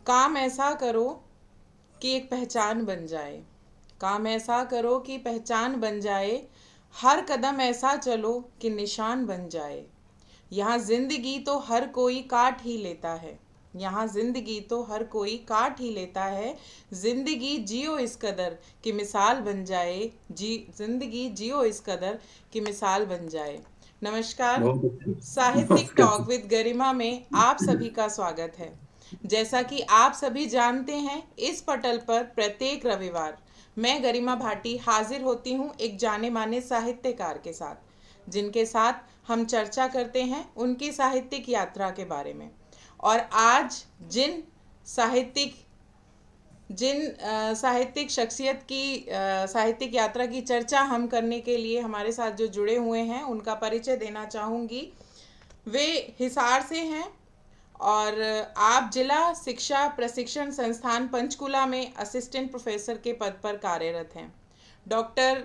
काम ऐसा करो कि एक पहचान बन जाए। काम ऐसा करो कि पहचान बन जाए। हर कदम ऐसा चलो कि निशान बन जाए। यहाँ जिंदगी तो हर कोई काट ही लेता है। यहाँ जिंदगी तो हर कोई काट ही लेता है। जिंदगी जियो इस कदर कि मिसाल बन जाए। जिंदगी जियो इस कदर कि मिसाल बन जाए। नमस्कार। बहुत अच्छे। साहित्यिक नमस्कार। टॉक विद गरिमा में आप सभी का स्वागत है। जैसा कि आप सभी जानते हैं, इस पटल पर प्रत्येक रविवार मैं गरिमा भाटी हाजिर होती हूँ एक जाने माने साहित्यकार के साथ, जिनके साथ हम चर्चा करते हैं उनकी साहित्यिक यात्रा के बारे में। और आज साहित्यिक साहित्यिक शख्सियत की साहित्यिक यात्रा की चर्चा हम करने के लिए हमारे साथ जो जुड़े हुए हैं उनका परिचय देना चाहूँगी। वे हिसार से हैं और आप जिला शिक्षा प्रशिक्षण संस्थान पंचकुला में असिस्टेंट प्रोफेसर के पद पर कार्यरत हैं। डॉक्टर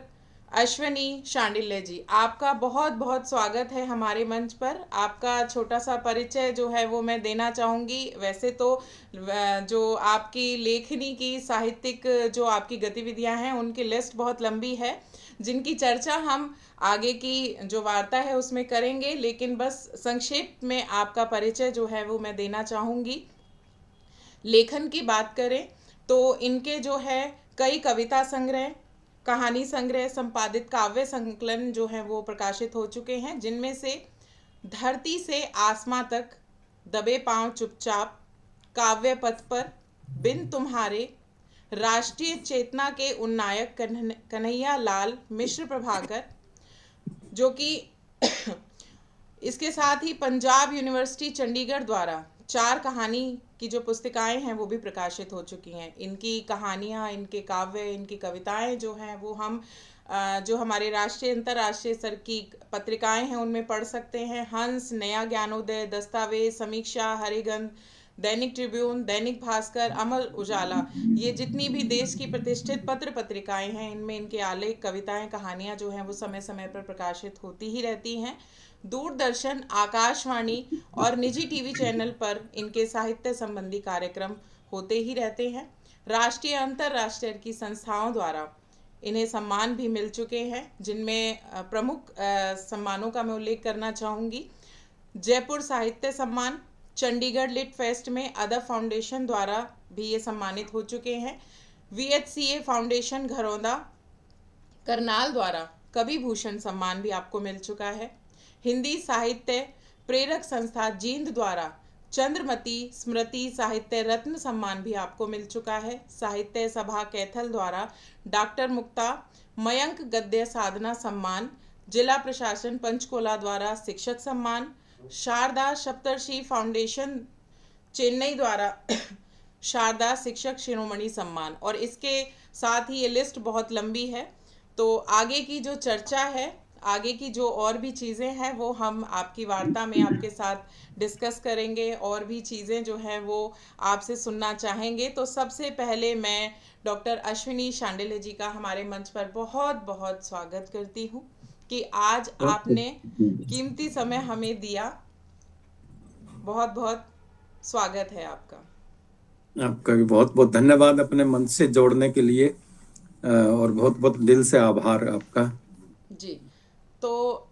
अश्वनी शांडिल्य जी, आपका बहुत बहुत स्वागत है हमारे मंच पर। आपका छोटा सा परिचय जो है वो मैं देना चाहूँगी। वैसे तो जो आपकी लेखनी की साहित्यिक जो आपकी गतिविधियां हैं उनकी लिस्ट बहुत लंबी है, जिनकी चर्चा हम आगे की जो वार्ता है उसमें करेंगे, लेकिन बस संक्षेप में आपका परिचय जो है वो मैं देना चाहूँगी। लेखन की बात करें तो इनके जो है कई कविता संग्रह, कहानी संग्रह, संपादित काव्य संकलन जो है वो प्रकाशित हो चुके हैं, जिनमें से धरती से आसमां तक, दबे पांव चुपचाप, काव्य पथ पर, बिन तुम्हारे, राष्ट्रीय चेतना के उन्नायक कन्हैया लाल मिश्र प्रभाकर, जो कि इसके साथ ही पंजाब यूनिवर्सिटी चंडीगढ़ द्वारा 4 कहानी की जो पुस्तिकाएं हैं वो भी प्रकाशित हो चुकी हैं। इनकी कहानियाँ, इनके काव्य, इनकी कविताएं जो हैं वो हम जो हमारे राष्ट्रीय अंतर्राष्ट्रीय स्तर की पत्रिकाएं हैं उनमें पढ़ सकते हैं। हंस, नया ज्ञानोदय, दस्तावेज, समीक्षा, हरिगंध, दैनिक ट्रिब्यून, दैनिक भास्कर, अमर उजाला, ये जितनी भी देश की प्रतिष्ठित पत्र पत्रिकाएं हैं इनमें इनके आलेख, कविताएं, कहानियां जो हैं वो समय समय पर प्रकाशित होती ही रहती हैं। दूरदर्शन, आकाशवाणी और निजी टीवी चैनल पर इनके साहित्य संबंधी कार्यक्रम होते ही रहते हैं। राष्ट्रीय अंतर्राष्ट्रीय की संस्थाओं द्वारा इन्हें सम्मान भी मिल चुके हैं, जिनमें प्रमुख सम्मानों का मैं उल्लेख करना चाहूँगी। जयपुर साहित्य सम्मान, चंडीगढ़ लिट फेस्ट में अदब फाउंडेशन द्वारा भी ये सम्मानित हो चुके हैं। VHCA फाउंडेशन घरौंदा करनाल द्वारा कवि भूषण सम्मान भी आपको मिल चुका है। हिंदी साहित्य प्रेरक संस्था जींद द्वारा चंद्रमती स्मृति साहित्य रत्न सम्मान भी आपको मिल चुका है। साहित्य सभा कैथल द्वारा डॉक्टर मुक्ता मयंक गद्य साधना सम्मान, जिला प्रशासन पंचकुला द्वारा शिक्षक सम्मान, शारदा सप्तर्षि फाउंडेशन चेन्नई द्वारा शारदा शिक्षक शिरोमणि सम्मान, और इसके साथ ही ये लिस्ट बहुत लंबी है। तो आगे की जो चर्चा है, आगे की जो और भी चीज़ें हैं वो हम आपकी वार्ता में आपके साथ डिस्कस करेंगे, और भी चीज़ें जो हैं वो आपसे सुनना चाहेंगे। तो सबसे पहले मैं डॉक्टर अश्विनी शांडिल्य जी का हमारे मंच पर बहुत बहुत स्वागत करती हूँ कि आज आपने कीमती समय हमें दिया। बहुत बहुत स्वागत है आपका। आपका भी बहुत बहुत धन्यवाद अपने मन से जोड़ने के लिए, और बहुत बहुत दिल से आभार आपका। जी, तो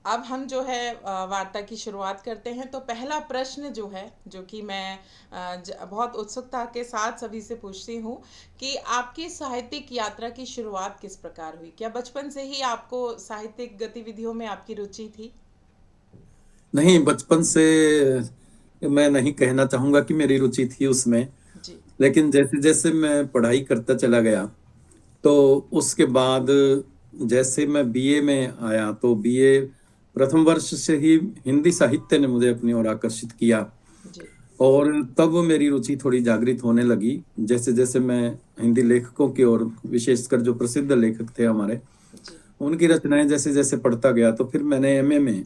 अब हम जो है वार्ता की शुरुआत करते हैं। तो पहला प्रश्न जो है, जो कि मैं बहुत उत्सुकता के साथ सभी से पूछती हूँ कि आपकी साहित्यिक यात्रा की शुरुआत किस प्रकार हुई? क्या बचपन से ही आपको साहित्यिक गतिविधियों में आपकी रुचि थी? नहीं, बचपन से मैं नहीं कहना चाहूंगा कि मेरी रुचि थी उसमें, जी। लेकिन जैसे जैसे मैं पढ़ाई करता चला गया तो उसके बाद जैसे मैं बीए में आया तो बीए प्रथम वर्ष से ही हिंदी साहित्य ने मुझे अपनी ओर आकर्षित किया, जी। और तब मेरी रुचि थोड़ी जागृत होने लगी। जैसे जैसे मैं हिंदी लेखकों की ओर, विशेषकर जो प्रसिद्ध लेखक थे हमारे, जी। उनकी रचनाएं जैसे जैसे पढ़ता गया तो फिर मैंने एमए में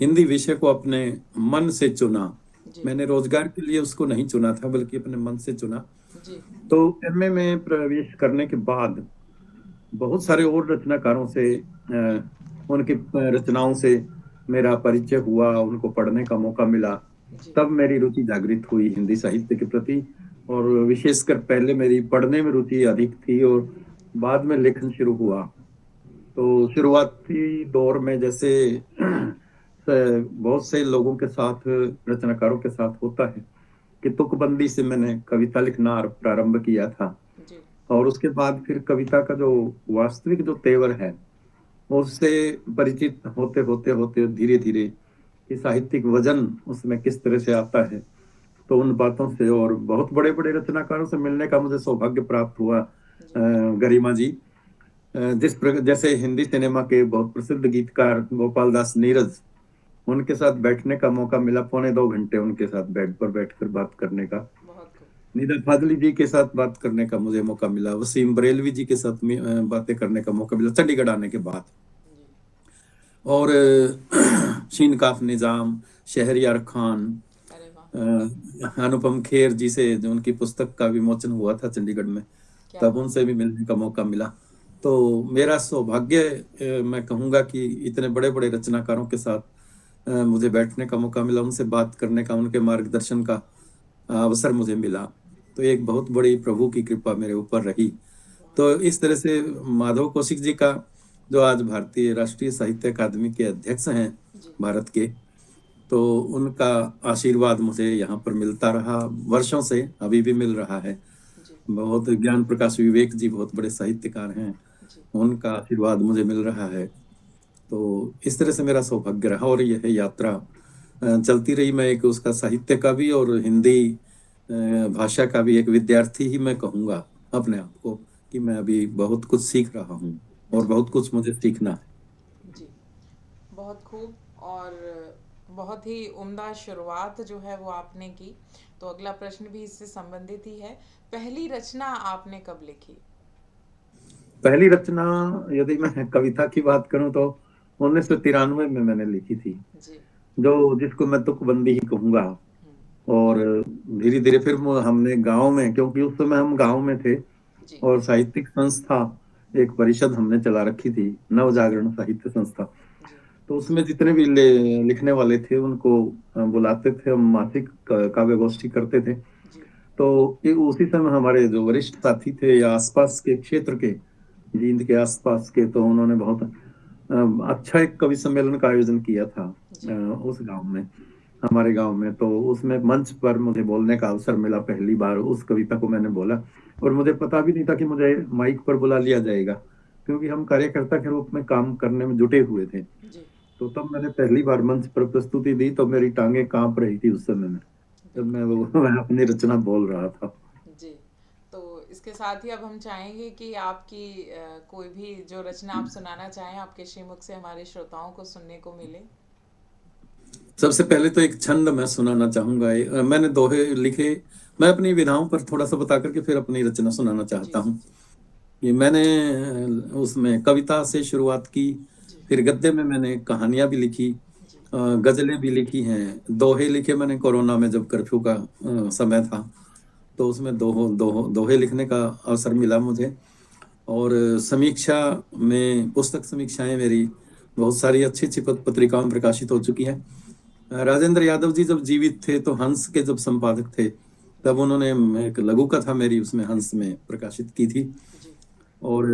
हिंदी विषय को अपने मन से चुना। जी। मैंने रोजगार के लिए उसको नहीं चुना था, बल्कि अपने मन से चुना। जी। तो एमए में प्रवेश करने के बाद बहुत सारे और रचनाकारों से, उनकी रचनाओं से मेरा परिचय हुआ, उनको पढ़ने का मौका मिला। जी। तब मेरी रुचि जागृत हुई हिंदी साहित्य के प्रति। और विशेषकर पहले मेरी पढ़ने में रुचि अधिक थी और बाद में लेखन शुरू हुआ। तो शुरुआती दौर में जैसे बहुत से लोगों के साथ, रचनाकारों के साथ होता है कि तुकबंदी से मैंने कविता लिखना प्रारंभ किया था। जी और उसके बाद फिर कविता का जो वास्तविक जो तेवर है उससे परिचित होते होते होते धीरे धीरे कि साहित्यिक वजन उसमें किस तरह से आता है, तो उन बातों से और बहुत बड़े बड़े रचनाकारों से मिलने का मुझे सौभाग्य प्राप्त हुआ। जी गरिमा जी, जैसे हिंदी सिनेमा के बहुत प्रसिद्ध गीतकार गोपाल दास नीरज, उनके साथ बैठने का मौका मिला, 2.25 घंटे उनके साथ बेड पर बैठकर बात करने का। बहुत खूब। निदा फाजली जी के साथ बात करने का मुझे मौका मिला, वसीम बरेलवी जी के साथ बातें करने का मौका मिला चंडीगढ़ आने के बाद। जी और शीन काफ निजाम, शहरयार खान, अरे वाह, अनुपम खेर जी से जो उनकी पुस्तक का विमोचन हुआ था चंडीगढ़ में, क्या तब बात। उनसे भी मिलने का मौका मिला। तो मेरा सौभाग्य, मैं कहूँगा कि इतने बड़े बड़े रचनाकारों के साथ मुझे बैठने का मौका मिला, उनसे बात करने का, उनके मार्गदर्शन का अवसर मुझे मिला। तो एक बहुत बड़ी प्रभु की कृपा मेरे ऊपर रही। बहुत तो इस तरह से माधव कौशिक जी का, जो आज भारतीय राष्ट्रीय साहित्य अकादमी के अध्यक्ष हैं जी भारत के, तो उनका आशीर्वाद मुझे यहाँ पर मिलता रहा वर्षों से, अभी भी मिल रहा है। जी बहुत ज्ञान प्रकाश विवेक जी बहुत बड़े साहित्यकार हैं, जी उनका आशीर्वाद मुझे मिल रहा है। तो इस तरह से मेरा सौभाग्य रहा और यह यात्रा चलती रही। मैं एक उसका साहित्य का भी और हिंदी भाषा का भी एक विद्यार्थी ही मैं कहूँगा अपने आप को, कि मैं अभी बहुत कुछ सीख रहा हूँ और जी बहुत कुछ मुझे सीखना है। जी बहुत खूब। और बहुत ही उम्दा शुरुआत जो है वो आपने की। तो अगला प्रश्न भी इससे संबंधित ही है। पहली रचना आपने कब लिखी? पहली रचना, यदि मैं कविता की बात करूं तो 1993 में मैंने लिखी थी, जी जो जिसको मैं तुकबंदी ही कहूंगा। हम्म, और धीरे धीरे फिर हमने गांव में, क्योंकि उस समय हम गांव में थे, जी और साहित्यिक संस्था, एक परिषद हमने चला रखी थी, नव जी जागरण साहित्य संस्था। जी तो उसमें जितने भी लिखने वाले थे उनको बुलाते थे, हम मासिक काव्य गोष्ठी करते थे। जी तो उसी समय हमारे जो वरिष्ठ साथी थे या आसपास के क्षेत्र के, जींद के आसपास के, तो उन्होंने बहुत अच्छा एक कवि सम्मेलन का आयोजन किया था जी उस गांव में, हमारे गांव में। तो उसमें मंच पर मुझे बोलने का अवसर मिला, पहली बार उस कविता को मैंने बोला। और मुझे पता भी नहीं था कि मुझे माइक पर बुला लिया जाएगा, क्योंकि हम कार्यकर्ता के रूप में काम करने में जुटे हुए थे। जी तो तब मैंने पहली बार मंच पर प्रस्तुति दी, तो मेरी टांगे कांप रही थी उस समय में, जब बिल्कुल। मैं अपनी रचना बोल रहा था। जी तो इसके साथ ही अब हम चाहेंगे कि आपकी कोई भी जो रचना आप सुनाना चाहें आपके श्रीमुख से हमारे श्रोताओं को सुनने को मिले। सबसे पहले तो एक छंद मैं सुनाना चाहूंगा। मैंने दोहे लिखे, मैं अपनी विधाओं पर थोड़ा सा बता करके फिर अपनी रचना सुनाना जी चाहता जी हूँ। जी कि मैंने उसमें कविता से शुरुआत की, जी फिर गद्य में मैंने कहानियां भी लिखी, जी गजलें भी लिखी हैं, दोहे लिखे मैंने कोरोना में जब कर्फ्यू का समय था, तो उसमें दोहे लिखने का अवसर मिला मुझे। और समीक्षा में, पुस्तक समीक्षाएं मेरी बहुत सारी अच्छी अच्छी पत्रिकाओं में प्रकाशित हो चुकी हैं। राजेंद्र यादव जी जब जीवित थे, तो हंस के जब संपादक थे, तब जी उन्होंने एक लघु कथा मेरी उसमें हंस में प्रकाशित की थी। जी और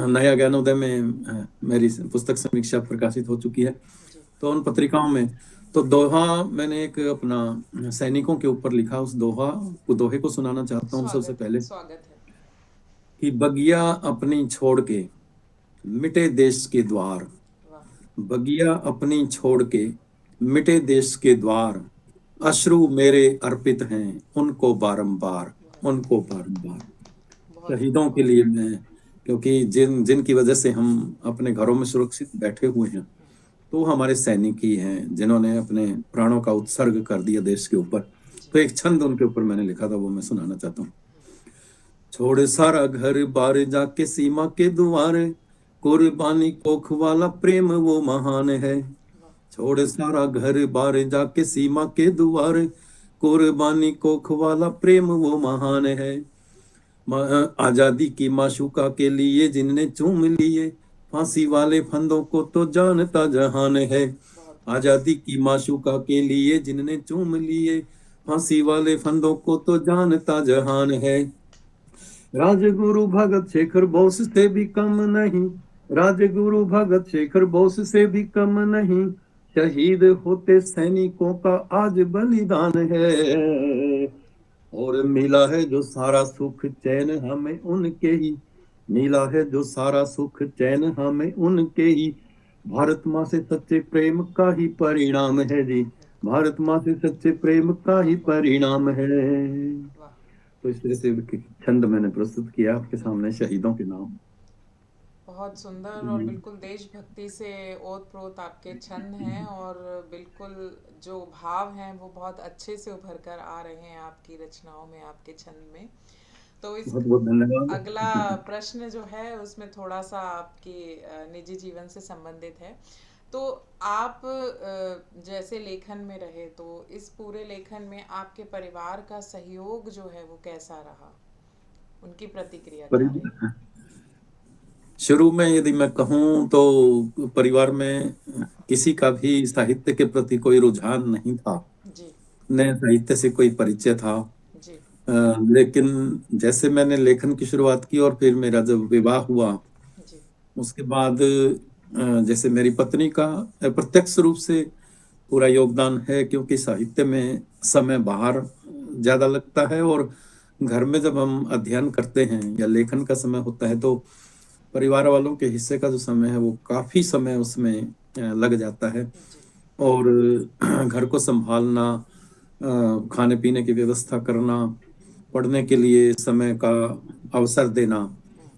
नया ज्ञानोदय में मेरी पुस्तक समीक्षा प्रकाशित हो चुकी है। जी तो उन पत्रिकाओं में, तो दोहा मैंने एक अपना सैनिकों के ऊपर लिखा, उस दोहे को सुनाना चाहता हूँ सबसे स्वागत है, पहले। स्वागत है। कि बगिया अपनी छोड़ के मिटे देश के द्वार, वाह। बगिया अपनी छोड़ के मिटे देश के द्वार, अश्रु मेरे अर्पित हैं उनको बारंबार, बहुत उनको बारंबार। बहुत खूब, शहीदों के बहुत लिए खूब। मैं, क्योंकि जिनकी वजह से हम अपने घरों में सुरक्षित बैठे हुए हैं, तो वो हमारे सैनिक ही हैं, जिन्होंने अपने प्राणों का उत्सर्ग कर दिया देश के ऊपर। जी तो एक छंद उनके ऊपर मैंने लिखा था, वो मैं सुनाना चाहता हूँ। छोड़ सारा घर बार जाके सीमा के दुआरे, कुर्बानी कोख वाला प्रेम वो महान है। वाह। छोड़ सारा घर बार जाके सीमा के दुआरे, कुर्बानी कोख वाला प्रेम वो महान है। आजादी की माशूका के लिए जिनने चूम लिए, फांसी वाले फंदों को तो जानता जहान है। बहुत खूब। आजादी की माशूका के लिए जिनने चूम लिए, फांसी वाले फंदों को तो जानता जहान है, राजगुरु भगत शेखर बोस से भी कम नहीं, राजगुरु भगत शेखर बोस से भी कम नहीं, शहीद होते सैनिकों का आज बलिदान है, और मिला है जो सारा सुख चैन हमें उनके ही, मिला है जो सारा सुख चैन हमें उनके ही, भारत माँ से सच्चे प्रेम का ही परिणाम है जी, भारत माँ से सच्चे प्रेम का ही परिणाम है। वाह। तो इस तरह से एक छंद मैंने प्रस्तुत किया आपके सामने शहीदों के नाम। बहुत सुंदर और बिल्कुल देशभक्ति से ओत प्रोत आपके छंद हैं, और बिल्कुल जो भाव हैं वो बहुत अच्छे से उभर कर आ रहे हैं आपकी रचनाओं में, आपके छंद में। तो इस बहुत बहुत धन्यवाद। अगला प्रश्न जो है उसमें थोड़ा सा आपके निजी जीवन से संबंधित है। तो आप जैसे लेखन में रहे, तो इस पूरे लेखन में आपके परिवार का सहयोग जो है वो कैसा रहा, उनकी प्रतिक्रिया क्या रही? शुरू में यदि मैं कहूँ तो परिवार में किसी का भी साहित्य के प्रति कोई रुझान नहीं था, जी। न साहित्य से कोई परिचय था। जी। लेकिन जैसे मैंने लेखन की शुरुआत की और फिर मेरा जब विवाह हुआ, जी। उसके बाद जैसे मेरी पत्नी का प्रत्यक्ष रूप से पूरा योगदान है, क्योंकि साहित्य में समय बाहर ज्यादा लगता है, और घर में जब हम अध्ययन करते हैं या लेखन का समय होता है तो परिवार वालों के हिस्से का जो समय है वो काफी समय उसमें लग जाता है। जी। और घर को संभालना, खाने पीने की व्यवस्था करना, पढ़ने के लिए समय का अवसर देना,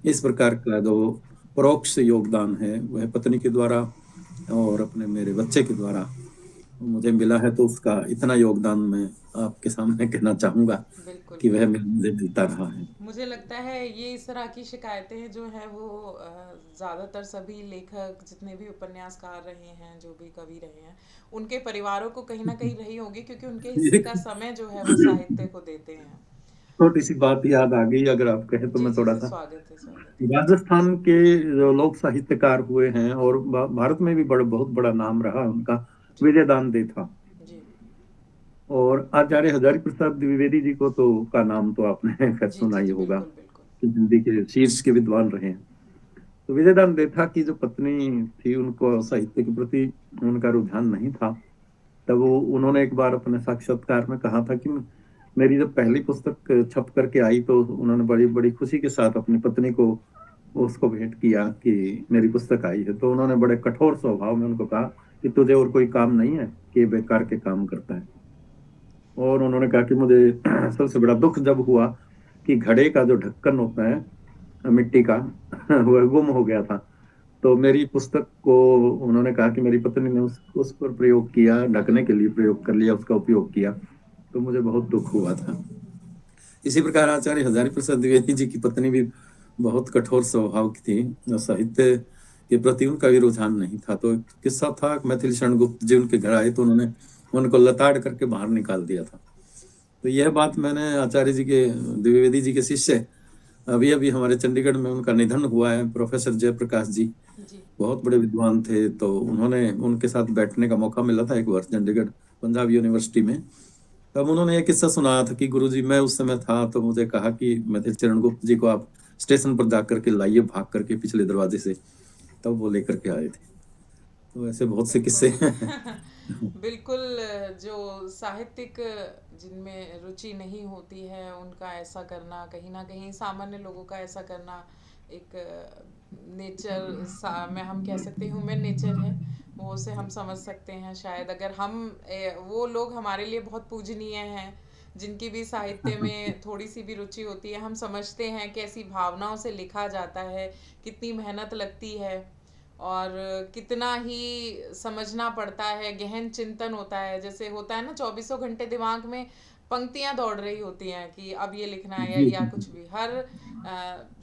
इस प्रकार का जो परोक्ष योगदान है वह पत्नी के द्वारा और अपने मेरे बच्चे के द्वारा मुझे मिला है। तो उसका इतना योगदान मैं आपके सामने कहना चाहूंगा बिल्कुल कि वह बिल्कुल। मुझे मिलता रहा है। मुझे लगता है ये इस तरह की शिकायतें जो हैं वो ज़्यादातर सभी लेखक, जितने भी उपन्यासकार रहे हैं, जो भी कवि रहे हैं, उनके परिवारों को कहीं ना कहीं रही होगी, क्योंकि उनके हिस्से एक का समय जो है वो साहित्य को देते हैं। छोटी सी बात याद आ गई, अगर आप कहें तो जी मैं जी थोड़ा जी, सा। स्वागत है, स्वागत है। राजस्थान के जो लोक साहित्यकार हुए हैं और भारत में भी बहुत बड़ा नाम रहा उनका, जी। विजय दांते था। जी। और आचार्य हजारी प्रसाद द्विवेदी जी को तो का नाम तो आपने खैर जी सुना जी ही जी, होगा, बिल्कुल बिल्कुल। कि हिंदी के शीर्ष के विद्वान रहे हैं। तो विजय दांते था की जो पत्नी थी उनको साहित्य के प्रति उनका रुझान नहीं था। तब वो उन्होंने एक बार अपने साक्षात्कार में कहा था कि मेरी जब पहली पुस्तक छप करके आई तो उन्होंने बड़ी बड़ी खुशी के साथ अपनी पत्नी को उसको भेंट किया कि मेरी पुस्तक आई है। तो उन्होंने बड़े कठोर स्वभाव में उनको कहा कि तुझे और कोई काम नहीं है कि ये बेकार के काम करता है। और उन्होंने कहा कि मुझे सबसे बड़ा दुख जब हुआ कि घड़े का जो ढक्कन होता है मिट्टी का वह गुम हो गया था। तो मेरी पुस्तक को उन्होंने कहा कि मेरी पत्नी ने उस पर प्रयोग किया, ढकने के लिए प्रयोग कर लिया, उसका उपयोग किया, तो मुझे बहुत दुख हुआ था। इसी प्रकार आचार्य हजारी प्रसाद द्विवेदी जी की पत्नी भी बहुत कठोर स्वभाव की थी, जो साहित्य के प्रति उनका भी रुझान नहीं था। तो एक किस्सा था, मैथिली शरण गुप्त जी उनके घर आए तो उन्होंने उनको लताड़ करके बाहर निकाल दिया था। तो यह बात मैंने आचार्य जी के द्विवेदी जी के शिष्य, अभी अभी हमारे चंडीगढ़ में उनका निधन हुआ है, प्रोफेसर जयप्रकाश जी, जी। बहुत बड़े विद्वान थे। तो उन्होंने उनके साथ बैठने का मौका मिला था एक वर्ष चंडीगढ़ पंजाब यूनिवर्सिटी में। तब उन्होंने एक किस्सा सुनाया था कि गुरुजी मैं उस समय था तो मुझे कहा कि मैथिली चरण गुप्त जी को आप स्टेशन पर जाकर के लाइए, भाग करके पिछले दरवाजे से। तब वो लेकर के आए थे। तो ऐसे बहुत से किस्से बिल्कुल। हैं। बिल्कुल। जो साहित्यिक जिनमें रुचि नहीं होती है उनका ऐसा करना, कहीं ना कहीं सामान्य लोगों का ऐसा करना, एक नेचर सा में हम कह सकते हैं, ह्यूमन नेचर है वो, उसे हम समझ सकते हैं शायद। अगर हम वो लोग हमारे लिए बहुत पूजनीय हैं जिनकी भी साहित्य में थोड़ी सी भी रुचि होती है, हम समझते हैं कैसी भावनाओं से लिखा जाता है, कितनी मेहनत लगती है, और कितना ही समझना पड़ता है, गहन चिंतन होता है। जैसे होता है ना, 24 घंटे दिमाग में पंक्तियां दौड़ रही होती हैं कि अब ये लिखना है, जी या कुछ भी, हर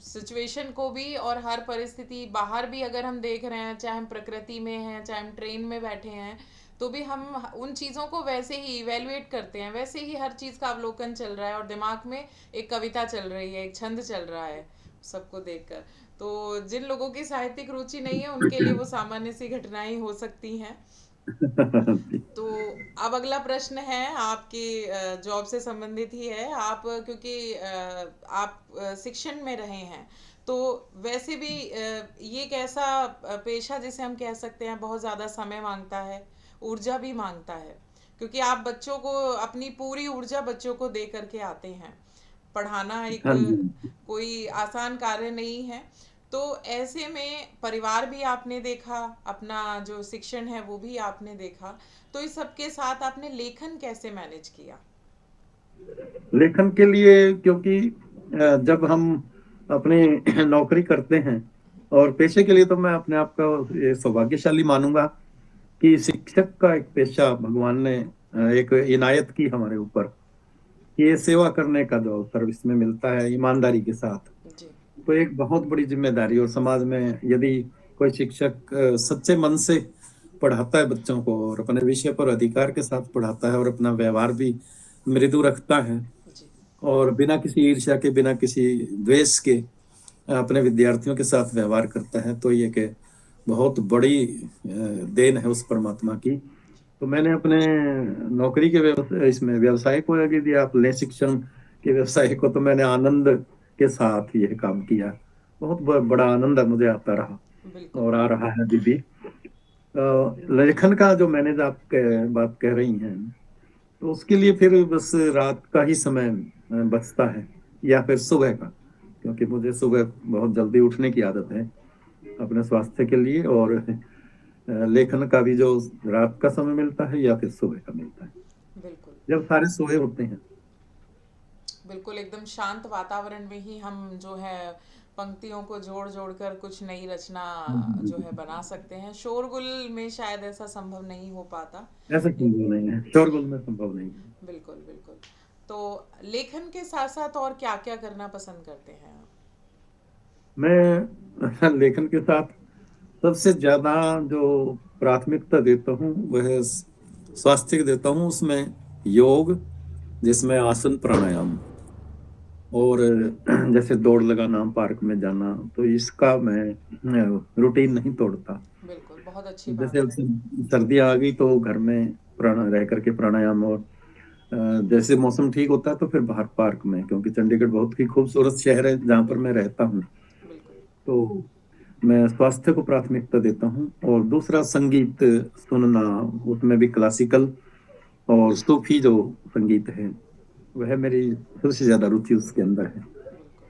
सिचुएशन को भी और हर परिस्थिति बाहर भी अगर हम देख रहे हैं, चाहे हम प्रकृति में हैं, चाहे हम ट्रेन में बैठे हैं, तो भी हम उन चीज़ों को वैसे ही इवेलुएट करते हैं, वैसे ही हर चीज़ का अवलोकन चल रहा है, और दिमाग में एक कविता चल रही है, एक छंद चल रहा है सबको देखकर। तो जिन लोगों की साहित्यिक रुचि नहीं है उनके लिए वो सामान्य सी घटनाएं हो सकती हैं। तो अब अगला प्रश्न है आपकी जॉब से संबंधित ही है। आप क्योंकि आप शिक्षण में रहे हैं, तो वैसे भी ये एक ऐसा पेशा जिसे हम कह सकते हैं बहुत ज़्यादा समय मांगता है, ऊर्जा भी मांगता है, क्योंकि आप बच्चों को अपनी पूरी ऊर्जा बच्चों को दे करके आते हैं। पढ़ाना एक हाँ जी। कोई आसान कार्य नहीं है। तो ऐसे में परिवार भी आपने देखा, अपना जो शिक्षण है वो भी आपने देखा, तो इस सब के साथ आपने लेखन कैसे मैनेज किया? लेखन के लिए, क्योंकि जब हम अपनी नौकरी करते हैं, और पेशे के लिए तो मैं अपने आप को ये सौभाग्यशाली मानूंगा कि शिक्षक का एक पेशा भगवान ने एक इनायत की हमारे ऊपर, कि ये सेवा करने का जो अवसर इसमें मिलता है ईमानदारी के साथ, जी। तो एक बहुत बड़ी जिम्मेदारी। और समाज में यदि कोई शिक्षक सच्चे मन से पढ़ाता है बच्चों को, और अपने विषय पर अधिकार के साथ पढ़ाता है, और अपना व्यवहार भी मृदु रखता है, जी। और बिना किसी ईर्ष्या के, बिना किसी द्वेष के अपने विद्यार्थियों के साथ व्यवहार करता है, तो ये कि बहुत बड़ी देन है उस परमात्मा की। तो मैंने अपने नौकरी के व्यवसाय, इसमें व्यवसाय को यदि दिया, आप ले शिक्षण के व्यवसाय को, तो मैंने आनंद के साथ यह काम किया। बहुत बड़ा आनंद मुझे आता रहा, बिल्कुल। और आ रहा है अभी भी। लेखन का जो मैंने आप बात कह रही हैं, तो उसके लिए फिर बस रात का ही समय बचता है, या फिर सुबह का, क्योंकि मुझे सुबह बहुत जल्दी उठने की आदत है अपने स्वास्थ्य के लिए। और लेखन का भी जो रात का समय मिलता है, या फिर सुबह का मिलता है, बिल्कुल। जब सारे सोए होते हैं। बिल्कुल एकदम शांत वातावरण में ही हम जो है पंक्तियों को जोड़ जोड़ कर कुछ नई रचना जो है बना सकते हैं। शोरगुल में शायद ऐसा संभव नहीं हो पाता। ऐसा संभव नहीं है, शोरगुल में संभव नहीं है। बिल्कुल बिल्कुल। तो लेखन के साथ साथ और क्या क्या करना पसंद करते हैं आप? मैं लेखन के साथ सबसे ज्यादा जो प्राथमिकता देता हूँ, वह स्वास्थ्य को देता हूँ। उसमें योग, जिसमें आसन प्राणायाम, और जैसे दौड़ लगाना, पार्क में जाना, तो इसका मैं रूटीन नहीं तोड़ता। बिल्कुल, बहुत अच्छी जैसे बात अब है। सर्दियाँ आ गई, तो घर में रह करके प्राणायाम, और जैसे मौसम ठीक होता है तो फिर बाहर पार्क में, क्योंकि चंडीगढ़ बहुत ही खूबसूरत शहर है जहाँ पर मैं रहता हूँ। बिल्कुल। तो मैं स्वास्थ्य को प्राथमिकता देता हूँ। और दूसरा, संगीत सुनना, उसमें भी क्लासिकल और सूफी जो संगीत है, वह मेरी सबसे ज्यादा रुचि उसके अंदर है। बिल्कुल,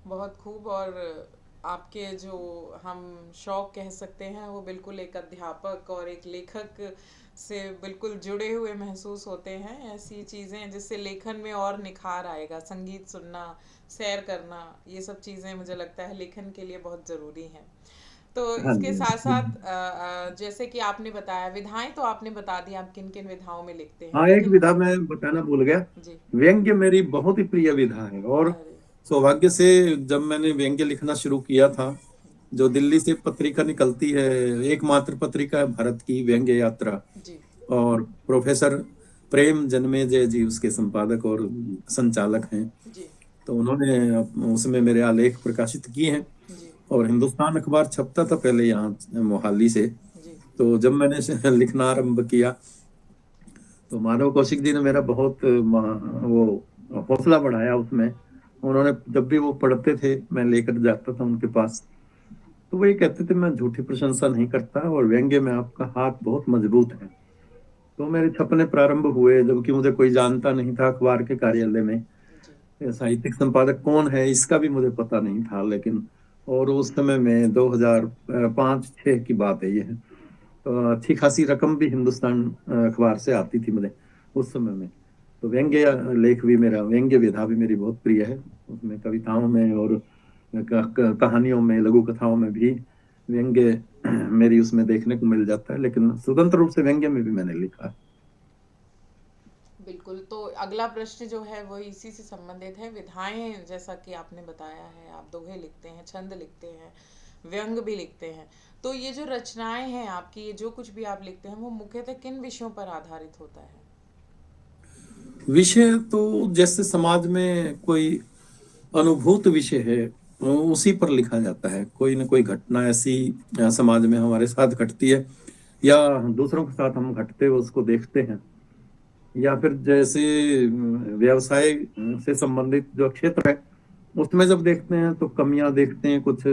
बहुत खूब। और आपके जो हम शौक कह सकते हैं वो बिल्कुल एक अध्यापक और एक लेखक से बिल्कुल जुड़े हुए महसूस होते हैं। ऐसी चीज़ें जिससे लेखन में और निखार आएगा, संगीत सुनना, सैर करना, ये सब चीज़ें मुझे लगता है लेखन के लिए बहुत ज़रूरी हैं। तो हाँ इसके जी। साथ साथ जैसे कि आपने बताया विधाएं, तो आपने बता दिया आप किन किन विधाओं में लिखते हैं, हाँ, एक लेकिन विधा मैं बताना भूल गया। जी। व्यंग्य मेरी बहुत ही प्रिय विधा है, और अरे। सौभाग्य से जब मैंने व्यंग्य लिखना शुरू किया था, जो दिल्ली से पत्रिका निकलती है, एकमात्र पत्रिका है भारत की, व्यंग्य यात्रा, जी। और प्रोफेसर प्रेम जन्मेजय जी उसके संपादक और संचालक हैं। जी। तो उन्होंने उसमें मेरे आलेख प्रकाशित किए हैं। जी। और हिंदुस्तान अखबार छपता था पहले यहाँ मोहाली से। जी। तो जब मैंने लिखना आरंभ किया, तो माधव कौशिक जी ने मेरा बहुत वो हौसला बढ़ाया उसमें। उन्होंने, जब भी वो पढ़ते थे, मैं लेकर जाता था उनके पास, तो वो ये कहते थे, मैं झूठी प्रशंसा नहीं करता, और व्यंग्य में आपका हाथ बहुत मजबूत है। तो मेरे छपने प्रारंभ हुए, जबकि मुझे कोई जानता नहीं था अखबार के कार्यालय में। जी। साहित्यिक संपादक कौन है इसका भी मुझे पता नहीं था, लेकिन, और उस समय में 2005-06 की बात है ये है। तो अच्छी खासी रकम भी हिंदुस्तान अखबार से आती थी मुझे उस समय में। तो व्यंग्य लेख भी मेरा, व्यंग्य विधा भी मेरी बहुत प्रिय है। उसमें कविताओं में और कहानियों में, लघु कथाओं में भी व्यंग्य मेरी उसमें देखने को मिल जाता है। लेकिन स्वतंत्र रूप से व्यंग्य में भी मैंने लिखा है। बिल्कुल। तो अगला प्रश्न जो है वो इसी से संबंधित है। विधाएं, जैसा कि आपने बताया है, आप दोहे लिखते हैं, छंद लिखते हैं, व्यंग भी लिखते हैं। तो ये जो रचनाएं हैं आपकी, ये जो कुछ भी आप लिखते हैं, वो मुख्यतः किन विषयों पर आधारित होता है? विषय तो जैसे समाज में कोई अनुभूत विषय है, उसी पर लिखा जाता है। कोई ना कोई घटना ऐसी समाज में हमारे साथ घटती है, या दूसरों के साथ हम घटते हुए उसको देखते हैं, या फिर जैसे व्यवसाय से संबंधित जो क्षेत्र है उसमें जब देखते हैं तो कमियां देखते हैं, कुछ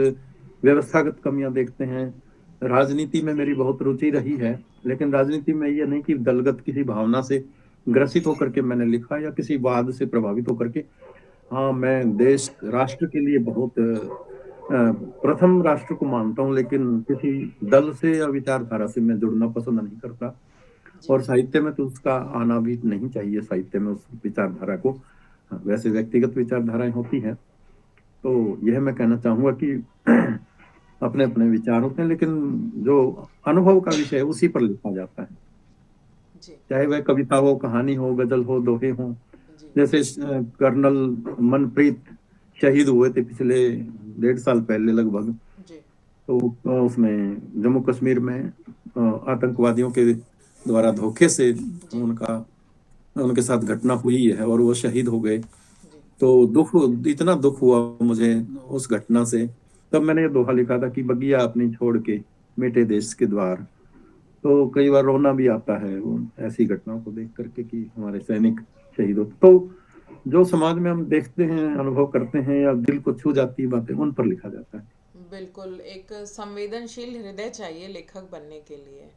व्यवस्थागत कमियां देखते हैं। राजनीति में मेरी बहुत रुचि रही है, लेकिन राजनीति में ये नहीं कि दलगत किसी भावना से ग्रसित होकर के मैंने लिखा या किसी वाद से प्रभावित होकर के। हाँ, मैं देश राष्ट्र के लिए बहुत प्रथम राष्ट्र को मानता हूँ, लेकिन किसी दल से या विचारधारा से मैं जुड़ना पसंद नहीं करता। जी और साहित्य में तो उसका आना भी नहीं चाहिए, साहित्य में उस विचारधारा को। हाँ, वैसे व्यक्तिगत विचारधाराएं होती हैं, तो यह मैं कहना चाहूंगा कि अपने अपने विचार होते हैं, लेकिन जो अनुभव का विषय है उसी पर लिखा जाता है, जी चाहे वह कविता हो, कहानी हो, गजल हो, दोहे हो। जी जैसे कर्नल मनप्रीत शहीद हुए थे पिछले 1.5 साल पहले लगभग। जी तो उसमें जम्मू कश्मीर में आतंकवादियों के द्वारा धोखे से जी उनका उनके साथ घटना हुई है और वो शहीद हो गए। जी तो दुख, इतना दुख हुआ मुझे उस घटना से। तब मैंने ये दोहा लिखा था कि बगिया अपनी छोड़ के मिटे देश के द्वार। तो कई बार रोना भी आता है वो ऐसी घटनाओं को देख करके कि हमारे सैनिक शहीद होते। तो जो समाज में हम देखते हैं, अनुभव करते हैं, या दिल को छू जाती है बातें, उन पर लिखा जाता है। बिल्कुल, एक संवेदनशील हृदय चाहिए लेखक बनने के लिए।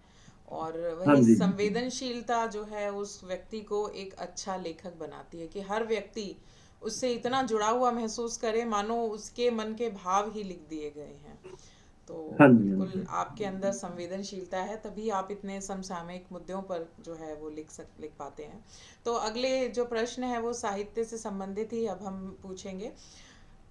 और हाँ वही जी। संवेदनशीलता जो है उस व्यक्ति को एक अच्छा लेखक बनाती है कि हर व्यक्ति उससे इतना जुड़ा हुआ महसूस करे मानो उसके मन के भाव ही लिख दिए गए हैं। तो हाँ जी। हाँ बिल्कुल जी। आपके अंदर संवेदनशीलता है, तभी आप इतने समसामयिक मुद्दों पर जो है वो लिख पाते हैं। तो अगले जो प्रश्न है वो साहित्य से संबंधित ही अब हम पूछेंगे।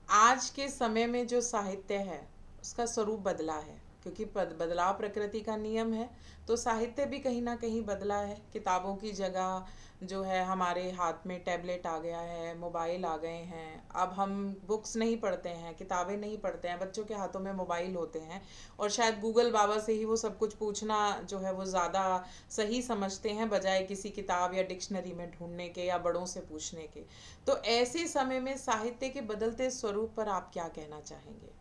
आज के समय में जो साहित्य है उसका स्वरूप बदला है, क्योंकि बदलाव प्रकृति का नियम है। तो साहित्य भी कहीं ना कहीं बदला है। किताबों की जगह जो है हमारे हाथ में टैबलेट आ गया है, मोबाइल आ गए हैं। अब हम बुक्स नहीं पढ़ते हैं, किताबें नहीं पढ़ते हैं, बच्चों के हाथों में मोबाइल होते हैं। और शायद गूगल बाबा से ही वो सब कुछ पूछना जो है वो ज़्यादा सही समझते हैं, बजाय किसी किताब या डिक्शनरी में ढूंढने के या बड़ों से पूछने के। तो ऐसे समय में साहित्य के बदलते स्वरूप पर आप क्या कहना चाहेंगे?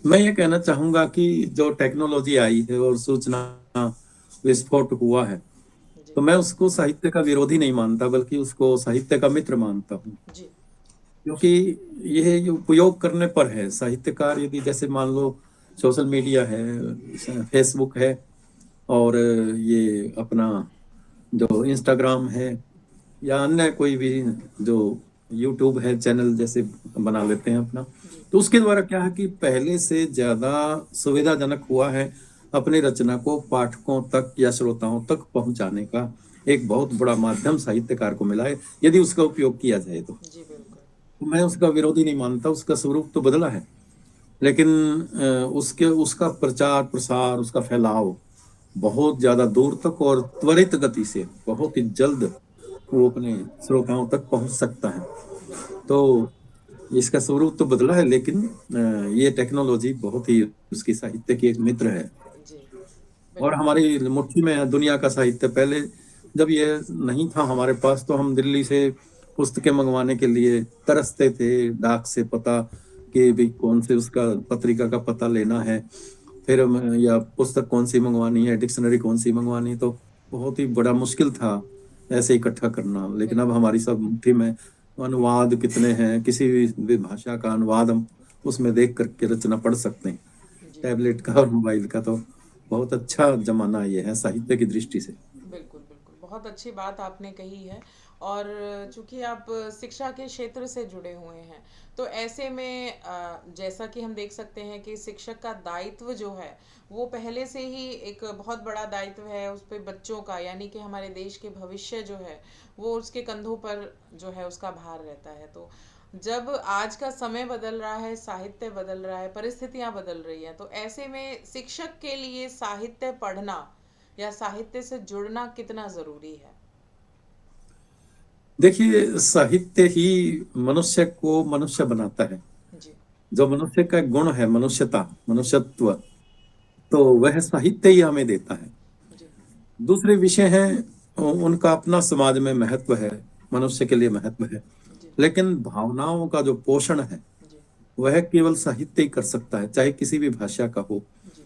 मैं ये कहना चाहूंगा कि जो टेक्नोलॉजी आई है और सूचना विस्फोट हुआ है, जी तो मैं उसको साहित्य का विरोधी नहीं मानता, बल्कि उसको साहित्य का मित्र मानता हूँ। जी क्योंकि यह उपयोग करने पर है। साहित्यकार यदि जैसे मान लो सोशल मीडिया है, फेसबुक है, और ये अपना जो इंस्टाग्राम है, या अन्य कोई भी जो यूट्यूब है चैनल जैसे बना लेते हैं अपना, जी तो उसके द्वारा क्या है कि पहले से ज्यादा सुविधाजनक हुआ है अपनी रचना को पाठकों तक या श्रोताओं तक पहुंचाने का। एक बहुत बड़ा माध्यम साहित्यकार को मिला है यदि उसका उपयोग किया जाए तो। जी बिल्कुल। मैं उसका विरोधी नहीं मानता, उसका स्वरूप तो बदला है, लेकिन उसके उसका प्रचार प्रसार, उसका फैलाव बहुत ज्यादा दूर तक और त्वरित गति से जी बहुत ही जल्द वो अपने श्रोताओं तक पहुंच सकता है। बिल्कुल। तो इसका स्वरूप तो बदला है, लेकिन ये टेक्नोलॉजी बहुत ही उसकी साहित्य की एक मित्र है। जी और बिल्कुल। हमारी मुट्ठी में है दुनिया का साहित्य। पहले जब ये नहीं था हमारे पास, तो हम दिल्ली से पुस्तकें मंगवाने के लिए तरसते थे, डाक से पता कि भी कौन से उसका पत्रिका का पता लेना है, फिर या पुस्तक कौन सी मंगवानी है, डिक्शनरी कौन सी मंगवानी है। तो बहुत ही बड़ा मुश्किल था ऐसे इकट्ठा करना। लेकिन अब बिल्कुल। हमारी सब मुट्ठी में अनुवाद कितने हैं, किसी भी भाषा का अनुवाद हम उसमें देख करके रचना पढ़ सकते हैं। जी टैबलेट का और मोबाइल का तो बहुत अच्छा जमाना ये है साहित्य की दृष्टि से। बिल्कुल बिल्कुल, बहुत अच्छी बात आपने कही है। और चूंकि आप शिक्षा के क्षेत्र से जुड़े हुए हैं, तो ऐसे में जैसा कि हम देख सकते हैं कि शिक्षक का दायित्व जो है वो पहले से ही एक बहुत बड़ा दायित्व है उस पे बच्चों का, यानी कि हमारे देश के भविष्य जो है वो उसके कंधों पर जो है उसका भार रहता है। तो जब आज का समय बदल रहा है, साहित्य बदल रहा है, परिस्थितियां बदल रही हैं, तो ऐसे में शिक्षक के लिए साहित्य पढ़ना या साहित्य से जुड़ना कितना जरूरी है? देखिए, साहित्य ही मनुष्य को मनुष्य बनाता है। जी जो मनुष्य का गुण है, मनुष्यता, मनुष्यत्व, तो वह साहित्य ही हमें देता है। जी दूसरे विषय हैं, उनका अपना समाज में महत्व है, मनुष्य के लिए महत्व है। जी लेकिन भावनाओं का जो पोषण है जी वह केवल साहित्य ही कर सकता है, चाहे किसी भी भाषा का हो। जी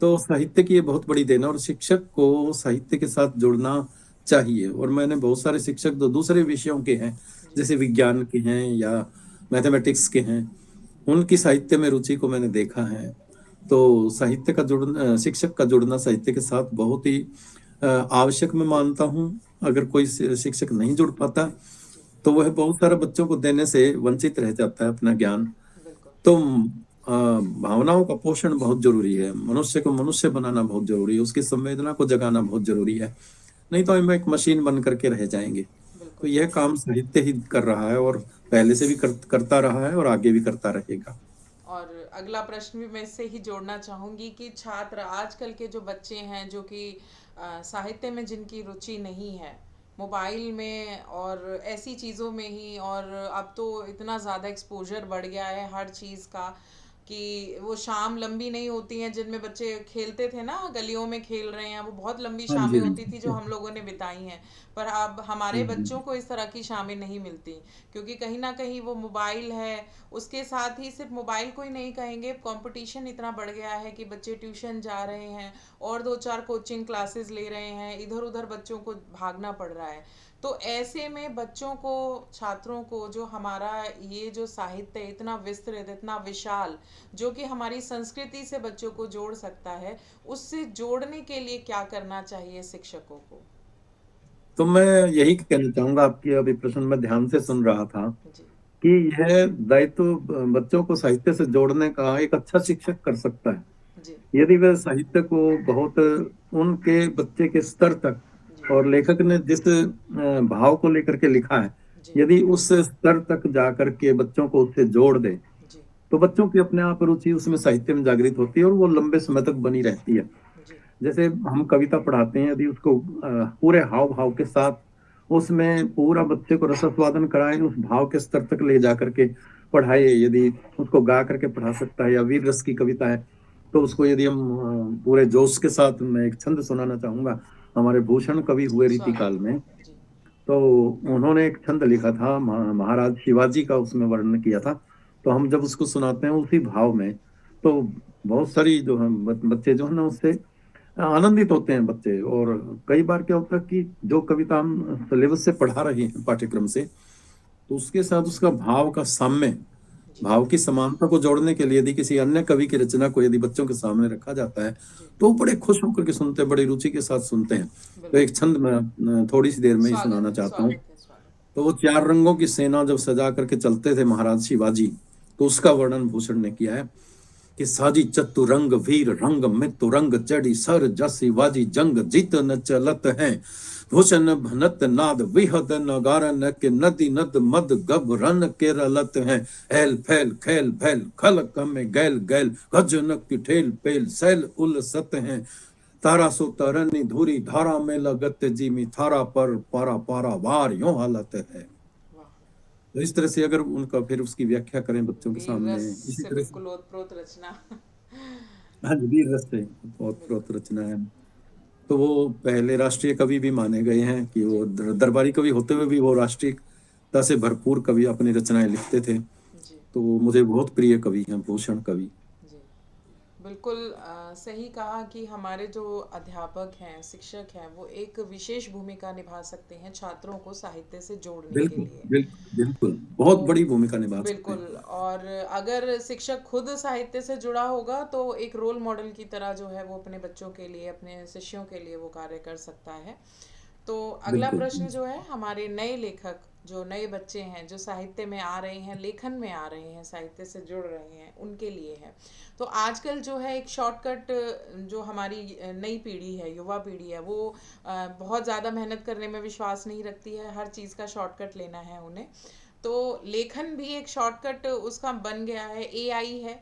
तो साहित्य की ये बहुत बड़ी देन है, और शिक्षक को साहित्य के साथ जुड़ना चाहिए। और मैंने बहुत सारे शिक्षक जो दूसरे विषयों के हैं, जी। जैसे विज्ञान के हैं या मैथमेटिक्स के हैं, उनकी साहित्य में रुचि को मैंने देखा है। तो साहित्य का जुड़ना, शिक्षक का जुड़ना साहित्य के साथ बहुत ही आवश्यक मैं मानता हूँ। अगर कोई शिक्षक नहीं जुड़ पाता जी। तो वह बहुत सारे बच्चों को देने से वंचित रह जाता है अपना ज्ञान। बिल्कुल। तो भावनाओं का पोषण बहुत जरूरी है, मनुष्य को मनुष्य बनाना बहुत जरूरी है, उसकी संवेदना को जगाना बहुत जरूरी है। नहीं तो हम एक मशीन बन करके रह जाएंगे। तो बिल्कुल। यह काम साहित्य ही कर रहा है, और पहले से भी करता रहा है और आगे भी करता रहेगा। और अगला प्रश्न भी मैं इससे ही जोड़ना चाहूँगी कि छात्र आजकल के जो बच्चे हैं जो कि साहित्य में जिनकी रुचि नहीं है, मोबाइल में और ऐसी चीज़ों में ही, और अब तो इतना ज़्यादा एक्सपोजर बढ़ गया है हर चीज़ का कि वो शाम लंबी नहीं होती हैं जिनमें बच्चे खेलते थे ना, गलियों में खेल रहे हैं, वो बहुत लंबी हाँ शामें जी, हाँ होती थी जो जी। हम लोगों ने बिताई हैं। पर अब हमारे हम्म। बच्चों को इस तरह की शामें नहीं मिलती, क्योंकि कहीं ना कहीं वो मोबाइल है। उसके साथ ही सिर्फ मोबाइल को ही नहीं कहेंगे, कंपटीशन इतना बढ़ गया है कि बच्चे ट्यूशन जा रहे हैं और दो चार कोचिंग क्लासेस ले रहे हैं, इधर उधर बच्चों को भागना पड़ रहा है। तो ऐसे में बच्चों को, छात्रों को, जो हमारा ये जो साहित्य है इतना विस्तृत, इतना विशाल, जो कि हमारी संस्कृति से बच्चों को जोड़ सकता है, उससे जोड़ने के लिए क्या करना चाहिए शिक्षकों को? तो मैं यही कहना चाहूंगा, आपकी अभी प्रश्न में ध्यान से सुन रहा था जी। कि यह दायित्व बच्चों को साहित्य से जोड़ने का एक अच्छा शिक्षक कर सकता है, जी। यदि वह साहित्य को बहुत उनके बच्चे के स्तर तक, जी। और लेखक ने जिस भाव को लेकर के लिखा है, जी। यदि उस स्तर तक जा करके बच्चों को उससे जोड़ दे, जी। तो बच्चों की अपने आप रुचि उसमें साहित्य में जागृत होती है और वो लंबे समय तक बनी रहती है। जी। जैसे हम कविता पढ़ाते हैं, यदि उसको पूरे हाव भाव के साथ उसमें पूरा बच्चे को रसास्वादन कराए, उस भाव के स्तर तक ले जा करके पढ़ाए, यदि उसको गा करके पढ़ा सकता है, या वीर रस की कविता है तो उसको यदि हम पूरे जोश के साथ, मैं एक छंद सुनाना चाहूंगा। हमारे भूषण कवि हुए रीतिकाल स्वागत है। में, जी। तो उन्होंने एक छंद लिखा था, महाराज शिवाजी का उसमें वर्णन किया था। तो हम जब उसको सुनाते हैं उसी भाव में, तो बहुत सारी जो हम बच्चे जो है ना, उससे आनंदित होते हैं बच्चे। और कई बार क्या होता है कि जो कविता हम सिलेबस से पढ़ा रहे हैं, पाठ्यक्रम से, तो उसके साथ उसका भाव का साम्य, जी। भाव की समानता को जोड़ने के लिए यदि किसी अन्य कवि की रचना को यदि बच्चों के सामने रखा जाता है, जी। तो वो बड़े खुश होकर के सुनते हैं, बड़ी रुचि के साथ सुनते हैं। तो बिल्कुल। एक छंद मैं थोड़ी सी देर में ही स्वागत सुनाना है, चाहता हूँ। स्वागत है, स्वागत तो वो चार रंगों की सेना जब सजा करके चलते थे महाराज शिवाजी, तो उसका वर्णन भूषण ने किया है कि साजी चतुरंग वीर रंग मृत्यु रंग चढ़ी सर जसी वाजी जंग जीत न चलत है। भूषण भनत नाद विहद नगारन के नदी नद मद गबरन के रलत हैं। हेल फैल खेल फैल खल में गैल गैल गजन की ठेल पेल सैल उलसत हैं। तारा सो तरनी धुरी धारा में लगत जिमी थारा पर पारा पारा वार यूं हालत है। है। वाह। तो इस तरह से अगर उनका फिर उसकी व्याख्या करें बच्चों के वीर सामने, रस इसी से तरह से। बिल्कुल ओतप्रोत रचना। हाँ जी, वीर रस से बहुत बिल्कुल। बहुत रचना है। तो वो पहले राष्ट्रीय कवि भी माने गए हैं कि जी। वो दरबारी कवि होते हुए भी वो राष्ट्रीयता से भरपूर कवि अपनी रचनाएं लिखते थे। जी। तो वो मुझे बहुत प्रिय कवि हैं, भूषण कवि। जी। बिल्कुल सही कहा कि हमारे जो अध्यापक हैं, शिक्षक हैं, वो एक विशेष भूमिका निभा सकते हैं छात्रों को साहित्य से जोड़ने के बिल्कुल लिए। बिल्कुल बिल्कुल, तो बहुत बड़ी भूमिका निभा सकते बिल्कुल, हैं। और अगर शिक्षक खुद साहित्य से जुड़ा होगा तो एक रोल मॉडल की तरह जो है वो अपने बच्चों के लिए, अपने शिष्यों के लिए वो कार्य कर सकता है। तो अगला बिल्कुल। प्रश्न जो है, हमारे नए लेखक, जो नए बच्चे हैं जो साहित्य में आ रहे हैं, लेखन में आ रहे हैं, साहित्य से जुड़ रहे हैं, उनके लिए है। तो आजकल जो है एक शॉर्टकट, जो हमारी नई पीढ़ी है, युवा पीढ़ी है, वो बहुत ज़्यादा मेहनत करने में विश्वास नहीं रखती है, हर चीज़ का शॉर्टकट लेना है उन्हें। तो लेखन भी एक शॉर्टकट उसका बन गया है, एआई है।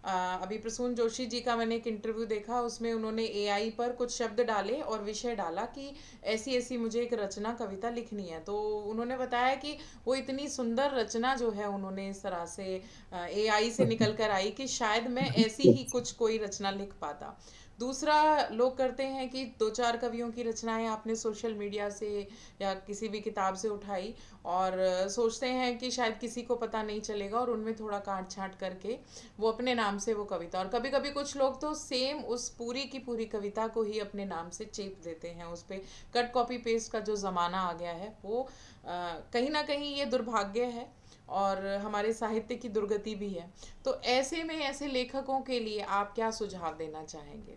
अभी प्रसून जोशी जी का मैंने एक इंटरव्यू देखा, उसमें उन्होंने एआई पर कुछ शब्द डाले और विषय डाला कि ऐसी ऐसी मुझे एक रचना, कविता लिखनी है। तो उन्होंने बताया कि वो इतनी सुंदर रचना जो है उन्होंने इस तरह से एआई से निकल कर आई कि शायद मैं ऐसी ही कुछ कोई रचना लिख पाता। दूसरा, लोग करते हैं कि दो चार कवियों की रचनाएं आपने सोशल मीडिया से या किसी भी किताब से उठाई और सोचते हैं कि शायद किसी को पता नहीं चलेगा, और उनमें थोड़ा काट छांट करके वो अपने नाम से वो कविता, और कभी कभी कुछ लोग तो सेम उस पूरी की पूरी कविता को ही अपने नाम से चेप देते हैं उस पे। कट कॉपी पेस्ट का जो ज़माना आ गया है वो कहीं ना कहीं ये दुर्भाग्य है और हमारे साहित्य की दुर्गति भी है। तो ऐसे में ऐसे लेखकों के लिए आप क्या सुझाव देना चाहेंगे?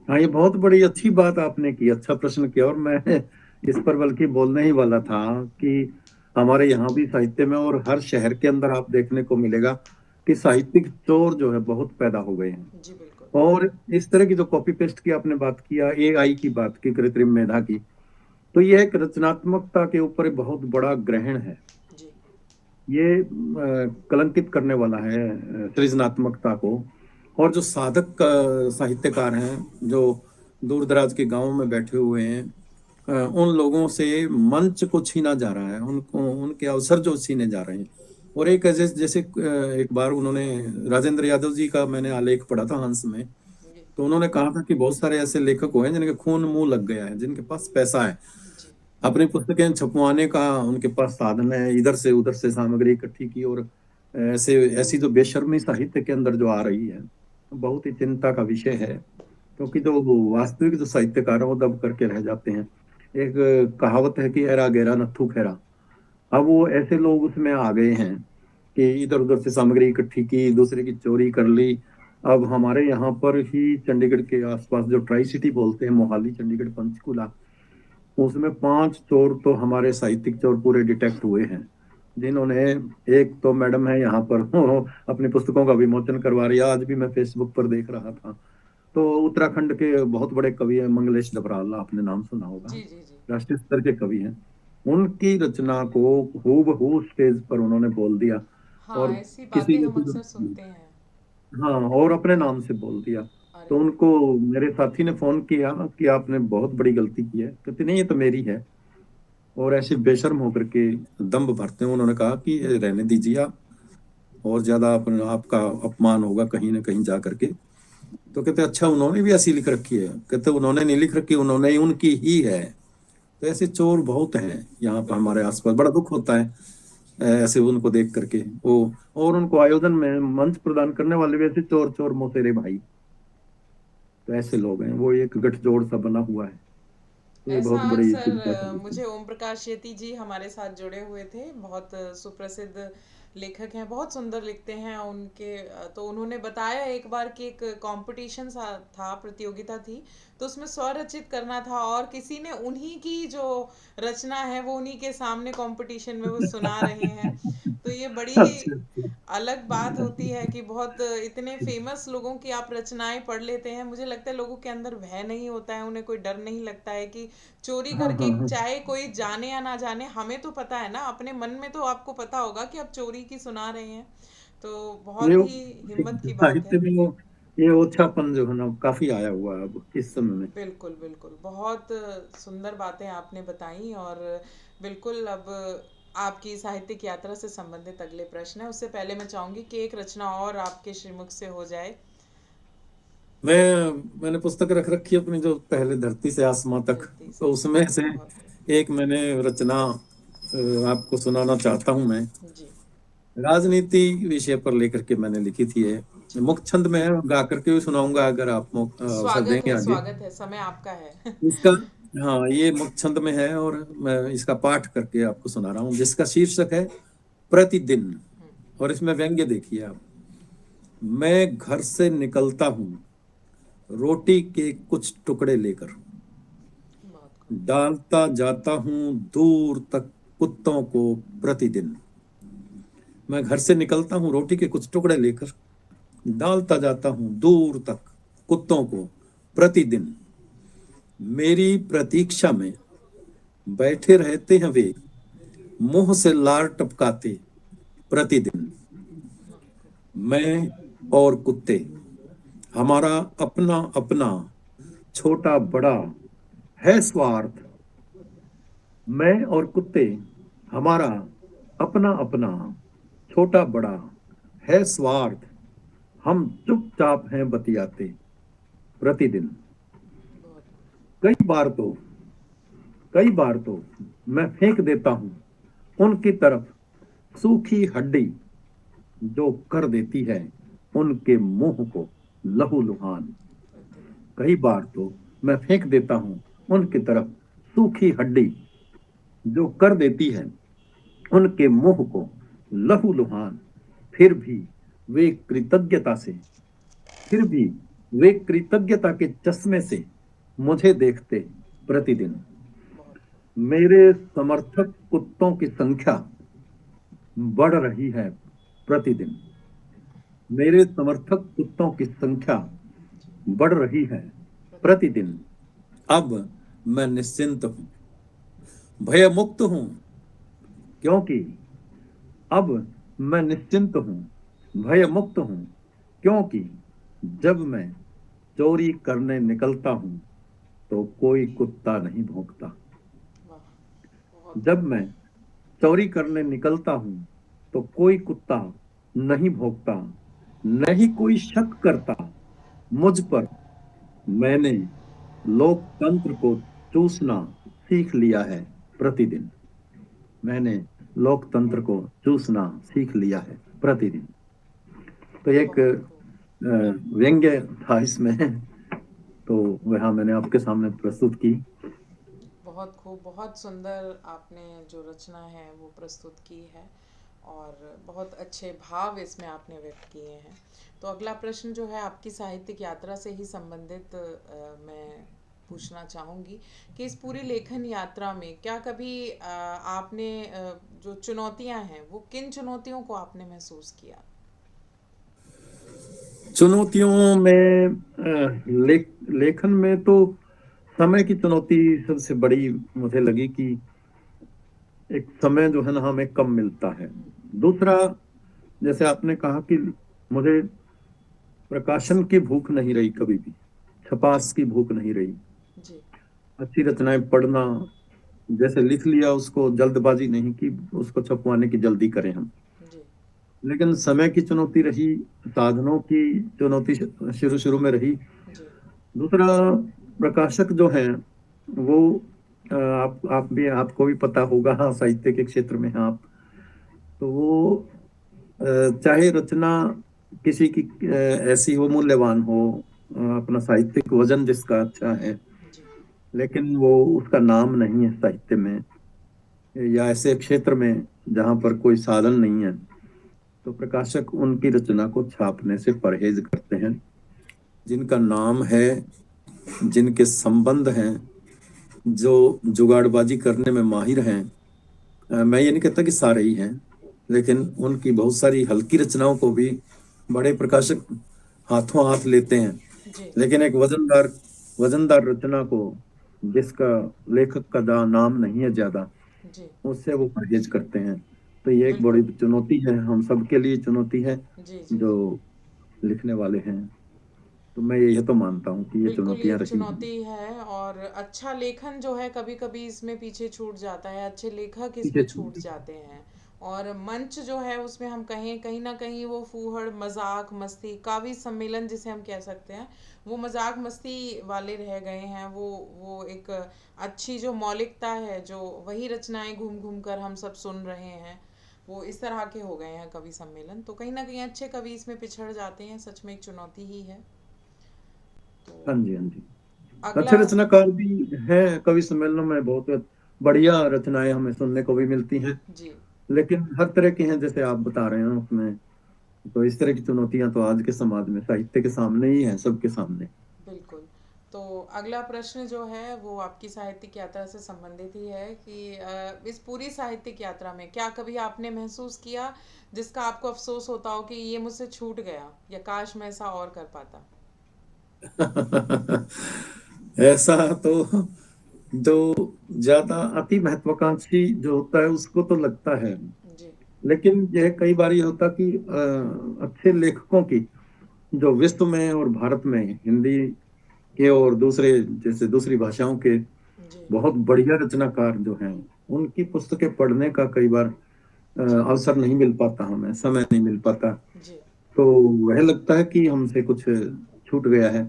हाँ, ये बहुत बड़ी अच्छी बात आपने की, अच्छा प्रश्न किया। और मैं इस पर बल्कि बोलने ही वाला था कि हमारे यहाँ भी साहित्य में और हर शहर के अंदर आप देखने को मिलेगा कि साहित्यिक चोर जो है बहुत पैदा हो गए हैं। जी बिल्कुल। और इस तरह की जो कॉपी पेस्ट की आपने बात किया, एआई की बात की, कृत्रिम मेधा की, तो ये एक रचनात्मकता के ऊपर बहुत बड़ा ग्रहण है। जी। ये कलंकित करने वाला है सृजनात्मकता को। और जो साधक साहित्यकार हैं जो दूर दराज के गांवों में बैठे हुए हैं, उन लोगों से मंच को छीना जा रहा है, उनको उनके अवसर जो छीने जा रहे हैं। और एक जैसे जैसे एक बार उन्होंने राजेंद्र यादव जी का मैंने आलेख पढ़ा था हंस में। जी। तो उन्होंने कहा था कि बहुत सारे ऐसे लेखक हुए हैं जिनके खून मुंह लग गया है, जिनके पास पैसा है, जी। अपनी पुस्तकें छपवाने का उनके पास साधन है, इधर से उधर से सामग्री इकट्ठी की। और ऐसे ऐसी जो बेशर्मी साहित्य के अंदर जो आ रही है, बहुत ही चिंता का विषय है। क्योंकि जो वास्तविक जो साहित्यकार है वो दब करके रह जाते हैं। एक कहावत है कि एरा गैरा नत्थू खेरा। अब वो ऐसे लोग उसमें आ गए हैं कि इधर उधर से सामग्री इकट्ठी की, दूसरे की चोरी कर ली। अब हमारे यहाँ पर ही चंडीगढ़ के आसपास जो ट्राई सिटी बोलते हैं, मोहाली, चंडीगढ़, पंचकुला, उसमें 5 चोर तो हमारे साहित्यिक चोर पूरे डिटेक्ट हुए हैं, जिन्होंने, एक तो मैडम है यहाँ पर अपनी पुस्तकों का विमोचन करवा रही है, आज भी मैं फेसबुक पर देख रहा था। तो उत्तराखंड के बहुत बड़े कवि हैं मंगलेश डबराल, आपने नाम सुना होगा, जी। जी। जी। राष्ट्रीय स्तर के कवि हैं। उनकी रचना को हूबहू स्टेज पर उन्होंने बोल दिया। हाँ, और ऐसी किसी बातें ने हम कुछ, अक्सर सुनते हैं। हाँ, और अपने नाम से बोल दिया। अरे तो बाप उनको मेरे साथी ने फोन किया कि आपने बहुत बड़ी गलती की है। कहते नहीं, ये तो मेरी है। और ऐसे बेशर्म होकर के दम्भ भरते हैं। उन्होंने कहा कि ये रहने दीजिए आप, और ज्यादा अपने आपका अपमान होगा कहीं ना कहीं जा करके। तो कहते अच्छा, उन्होंने भी ऐसी लिख रखी है? कहते उन्होंने नहीं लिख रखी, उन्होंने उनकी ही है। तो ऐसे चोर बहुत हैं यहाँ पर बिल्कुल हमारे बिल्कुल। आसपास, बड़ा दुख होता है ऐसे उनको देख करके। वो, और उनको आयोजन में मंच प्रदान करने वाले भी ऐसे चोर चोर मौसेरे भाई। तो ऐसे लोग हैं, वो एक गठजोड़ सा बना हुआ है। तो ये ऐसा बहुत बड़ी अक्सर चिंता का विषय मुझे ओम प्रकाश यति जी हमारे साथ जुड़े हुए थे, बहुत सुप्रसिद्ध लेखक हैं, बहुत सुंदर लिखते हैं उनके। तो उन्होंने बताया एक बार कि एक कंपटीशन सा था, प्रतियोगिता थी, तो उसमें स्वरचित करना था और किसी ने उन्हीं की जो रचना है वो उन्हीं के सामने कंपटीशन में वो सुना रहे हैं। तो ये बड़ी अच्छा, अच्छा। अलग बात होती है कि बहुत इतने फेमस लोगों की आप रचनाएं पढ़ लेते हैं। मुझे लगता है लोगों के अंदर भय नहीं होता है, उन्हें कोई डर नहीं लगता है कि चोरी हाँ, करके, हाँ, हाँ। चाहे कोई जाने या ना जाने, हमें तो पता है ना अपने मन में, तो आपको पता होगा कि आप चोरी की सुना रहे हैं। तो ये बहुत ही हिम्मत की बात साहित्य है। में वो, ये ओछापन जो है ना काफी आया हुआ है अब इस समय में। बिल्कुल बिल्कुल, बहुत सुंदर बातें आपने बताई। और बिल्कुल, अब आपकी साहित्यिक यात्रा से संबंधित अगले प्रश्न है, उससे पहले मैं चाहूंगी कि एक रचना और आपके श्रीमुख से हो जाए। मैंने पुस्तक रख रखी है अपनी, जो पहले धरती से आसमां तक। धरती से तो उसमें से बहुत एक मैंने रचना आपको सुनाना चाहता हूं मैं। जी। राजनीति विषय पर लेकर के मैंने लिखी थी ये। जी। मुक्त छंद में है, गा करके भी सुनाऊंगा अगर आप अवसर देंगे आगे। स्वागत है, समय आपका है। इसका, हाँ, ये मुक्त छंद में है और मैं इसका पाठ करके आपको सुना रहा हूँ, जिसका शीर्षक है प्रतिदिन। और इसमें व्यंग्य देखिए आप। मैं घर से निकलता हूँ रोटी के कुछ टुकड़े लेकर, बहुत खूब। डालता जाता हूँ दूर तक कुत्तों को प्रतिदिन। मैं घर से निकलता हूँ रोटी के कुछ टुकड़े लेकर, डालता जाता हूँ दूर तक कुत्तों को प्रतिदिन। मेरी प्रतीक्षा में बैठे रहते हैं वे, मुंह से लार टपकाते प्रतिदिन। मैं और कुत्ते, हमारा अपना अपना छोटा बड़ा है स्वार्थ। मैं और कुत्ते, हमारा अपना अपना छोटा बड़ा है स्वार्थ। हम चुपचाप हैं बतियाते प्रतिदिन। बहुत कई बार तो कई बार तो मैं फेंक देता हूं उनकी तरफ सूखी हड्डी, जो कर देती है उनके मुंह को लहूलुहान। प्रतिदिन। कई बार तो मैं फेंक देता हूं उनकी तरफ सूखी हड्डी, जो कर देती है उनके मुंह को लहूलुहान। फिर भी वे कृतज्ञता से फिर भी वे कृतज्ञता के चश्मे से मुझे देखते प्रतिदिन। बहुत खूब। मेरे समर्थक कुत्तों की संख्या बढ़ रही है प्रतिदिन। मेरे समर्थक कुत्तों की संख्या जी। बढ़ रही है प्रतिदिन। प्रतिदिन। अब मैं निश्चिंत हूँ, भयमुक्त हूँ, क्योंकि अब मैं निश्चिंत हूँ, भयमुक्त हूँ, क्योंकि जब मैं चोरी करने निकलता हूँ तो कोई कुत्ता नहीं भौंकता। वाह। बहुत जब खूब। मैं चोरी करने निकलता हूँ तो कोई कुत्ता नहीं भौंकता, नहीं कोई शक करता मुझ पर। मैंने लोकतंत्र को चूसना सीख लिया है प्रतिदिन। मैंने लोकतंत्र को चूसना सीख लिया है प्रतिदिन। तो एक बहुत खूब। व्यंग्य था इसमें, तो वह मैंने आपके सामने प्रस्तुत की। बहुत खूब, बहुत सुंदर आपने जो रचना है वो प्रस्तुत की है, और बहुत अच्छे भाव इसमें आपने व्यक्त किए हैं। तो अगला प्रश्न जो है आपकी साहित्यिक यात्रा से ही संबंधित मैं पूछना चाहूँगी कि इस पूरी लेखन यात्रा में क्या कभी आपने जो चुनौतियाँ हैं वो किन चुनौतियों को आपने महसूस किया? चुनौतियों में लेखन में तो समय की चुनौती सबसे बड़ी मुझे लगी कि एक समय जो है ना हमें कम मिलता है। दूसरा, जैसे आपने कहा कि मुझे प्रकाशन की भूख नहीं रही कभी भी, जी। छपास की भूख नहीं रही। जी। अच्छी रचनाएं पढ़ना, जैसे लिख लिया उसको जल्दबाजी नहीं की, उसको छपवाने की जल्दी करें हम। जी। लेकिन समय की चुनौती रही, साधनों की चुनौती शुरू शुरू में रही। जी। दूसरा, प्रकाशक जो हैं वो आप भी, आपको भी पता होगा, हाँ, साहित्य के क्षेत्र में हैं आप। तो वो चाहे रचना किसी की ऐसी हो, मूल्यवान हो, अपना साहित्यिक वजन जिसका अच्छा है, जी। लेकिन वो उसका नाम नहीं है साहित्य में, या ऐसे क्षेत्र में जहाँ पर कोई साधन नहीं है, तो प्रकाशक उनकी रचना को छापने से परहेज करते हैं। जिनका नाम है, जिनके संबंध हैं, जो जुगाड़बाजी करने में माहिर हैं, मैं ये नहीं कहता कि सारे ही हैं, लेकिन उनकी बहुत सारी हल्की रचनाओं को भी बड़े प्रकाशक हाथों हाथ लेते हैं। जी। लेकिन एक वजनदार वजनदार रचना को, जिसका लेखक का नाम नहीं है ज्यादा, जी। उससे वो परहेज करते हैं। तो ये एक बड़ी बिल्कुल। चुनौती है, हम सबके लिए चुनौती है, जी। जी। जो जी। लिखने वाले हैं। तो मैं ये तो मानता हूँ कि ये बिल्कुल, ये चुनौतियां रही हैं। चुनौती है, और अच्छा लेखन जो है कभी कभी इसमें पीछे छूट जाता है, अच्छे लेखक पीछे इसमें छूट छूट जाते हैं। और मंच जो है उसमें हम कहें कहीं ना कहीं वो फूहड़ मजाक मस्ती काव्य सम्मेलन जिसे हम कह सकते हैं, वो मजाक मस्ती वाले रह गए हैं। वो एक अच्छी जो मौलिकता है, जो वही रचनाएं घूम घूम कर हम सब सुन रहे हैं, वो इस तरह के हो गए हैं कवि सम्मेलन। तो कहीं ना कहीं अच्छे कवि इसमें पिछड़ जाते हैं, सच में एक चुनौती ही है। तो हाँ जी, हाँ जी। अच्छे अगला। रचनाकार भी हैं कवि सम्मेलनों में, बहुत बढ़िया रचनाएं हमें सुनने को भी मिलती हैं। जी। लेकिन हर तरह की हैं, जैसे आप बता रहे हैं उसमें। तो इस तरह की चुनौतियां तो आज के समाज में साहित्य के सामने ही हैं, सबके सामने। बिल्कुल। तो अगला प्रश्न जो है वो आपकी साहित्यिक यात्रा से संबंधित ही है कि इस पूरी साहित्यिक यात्रा में क्या कभी आपने महसूस किया जिसका आपको अफसोस होता हो कि ये मुझसे छूट गया, या काश मैं ऐसा और कर पाता? ऐसा तो, जो ज्यादा अति महत्वाकांक्षी जो होता है उसको तो लगता है। जी। लेकिन यह कई बार ये होता कि अच्छे लेखकों की, जो विश्व में और भारत में, हिंदी के और दूसरे, जैसे दूसरी भाषाओं के जी। बहुत बढ़िया रचनाकार जो हैं, उनकी पुस्तकें पढ़ने का कई बार जी। अवसर नहीं मिल पाता, हमें समय नहीं मिल पाता। जी। तो वह लगता है कि हमसे कुछ छूट गया है।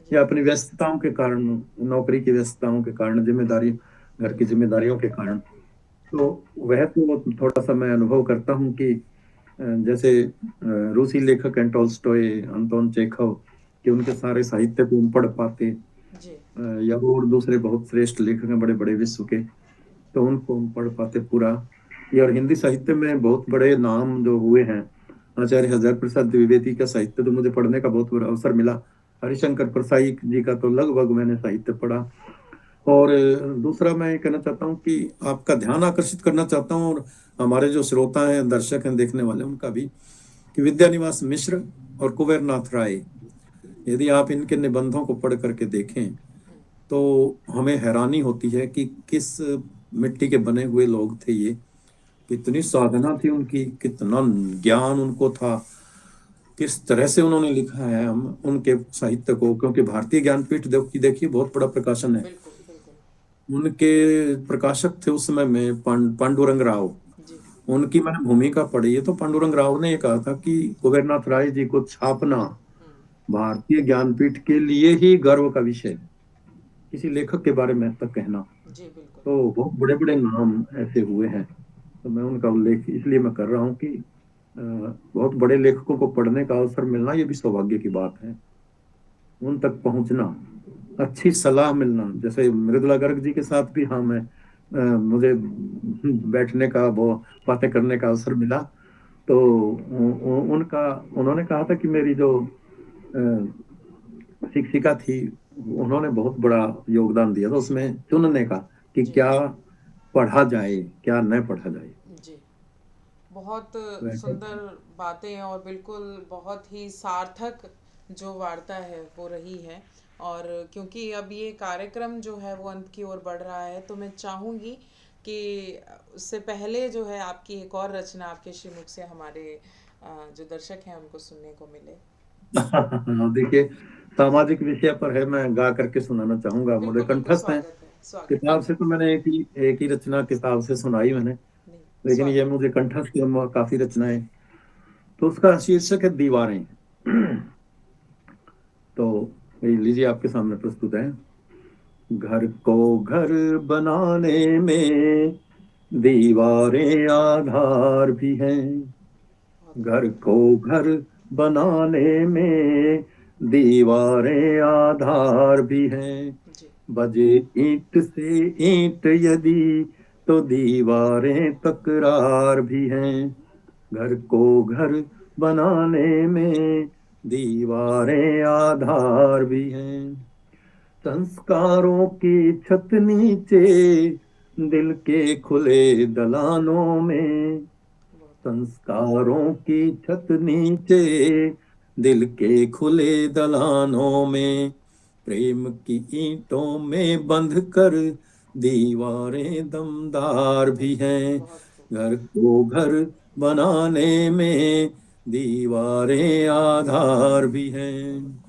जी। या अपनी व्यस्तताओं के कारण, नौकरी की व्यस्तताओं के कारण, जिम्मेदारी, घर की जिम्मेदारियों के कारण। तो वह तो थोड़ा सा मैं अनुभव करता हूँ कि जैसे रूसी लेखक हैं टॉल्स्टॉय, अंतोन चेखव, कि उनके सारे साहित्य को हम पढ़ पाते, जी। या और दूसरे बहुत श्रेष्ठ लेखक हैं बड़े बड़े विश्व के, तो उनको हम पढ़ पाते पूरा। ये और हिंदी साहित्य में बहुत बड़े नाम जो हुए हैं, आचार्य हजार प्रसाद द्विवेदी का साहित्य तो मुझे पढ़ने का बहुत बड़ा अवसर मिला। हरिशंकर परसाई जी का तो लगभग मैंने साहित्य पढ़ा। और दूसरा मैं ये कहना चाहता हूँ कि आपका ध्यान आकर्षित करना चाहता हूँ, और हमारे जो श्रोता हैं, दर्शक हैं, देखने वाले, उनका भी, कि विद्यानिवास मिश्र और कुबेरनाथ राय, यदि आप इनके निबंधों को पढ़ करके देखें तो हमें हैरानी होती है कि किस मिट्टी के बने हुए लोग थे ये, कितनी साधना थी उनकी, कितना ज्ञान उनको था, किस तरह से उन्होंने लिखा है हम उनके साहित्य को। क्योंकि भारतीय ज्ञानपीठ की देखिए बहुत बड़ा प्रकाशन है। बिल्कुल, बिल्कुल। उनके प्रकाशक थे उस समय में पांडुरंग राव। जी। उनकी मैंने भूमिका पढ़ी है, तो पांडुरंग राव ने ये कहा था कि कुबेरनाथ राय जी को छापना हुँ। भारतीय ज्ञानपीठ के लिए ही गर्व का विषय है, किसी लेखक के बारे में तक कहना। जी, बिल्कुल। तो बहुत बड़े बड़े नाम ऐसे हुए हैं, तो मैं उनका उल्लेख इसलिए मैं कर रहा हूँ कि बहुत बड़े लेखकों को पढ़ने का अवसर मिलना ये भी सौभाग्य की बात है। उन तक पहुंचना, अच्छी सलाह मिलना, जैसे मृदुला गर्ग जी के साथ भी, हाँ, मैं मुझे बैठने का, वो बातें करने का अवसर मिला। तो उनका, उन्होंने कहा था कि मेरी जो शिक्षिका थी, उन्होंने बहुत बड़ा योगदान दिया था उसमें चुनने का, कि जी, क्या पढ़ा जाए, क्या न पढ़ा जाए। जी। बहुत वैसे सुंदर बातें, और बिल्कुल बहुत ही सार्थक जो वार्ता है वो रही है। और क्योंकि अब ये कार्यक्रम जो है वो अंत की ओर बढ़ रहा है, तो मैं चाहूँगी कि उससे पहले जो है आपकी एक और रचना आपके श्रीमुख से हमारे जो दर्शक हैं उनको सुनने को मिले। देखिए, सामाजिक विषय पर है, मैं गा करके सुनाना चाहूंगा, मुझे बिल्कुल, बिल्कुल, कंठस्थ है। स्वागत है, स्वागत है। किताब से तो मैंने एक ही रचना किताब से सुनाई मैंने, नहीं, लेकिन ये स्वागत है। मुझे कंठस्थ है, काफी रचनाएं। तो उसका शीर्षक है दीवारें। तो ये लीजिए, आपके सामने प्रस्तुत है। घर को घर बनाने में दीवारें आधार भी हैं। बहुत घर खूब। को घर बनाने में दीवारें आधार भी हैं। जी। बजे ईंट से ईंट यदि, तो दीवारें तकरार भी हैं। घर को घर बनाने में दीवारें आधार भी हैं। संस्कारों की छत नीचे, दिल के खुले दलानों में। बहुत खूब। संस्कारों की छत नीचे, दिल के खुले दलानों में, प्रेम की ईंटों में बंध कर दीवारें दमदार भी हैं। बहुत खूब। घर को घर बनाने में दीवारें आधार भी हैं।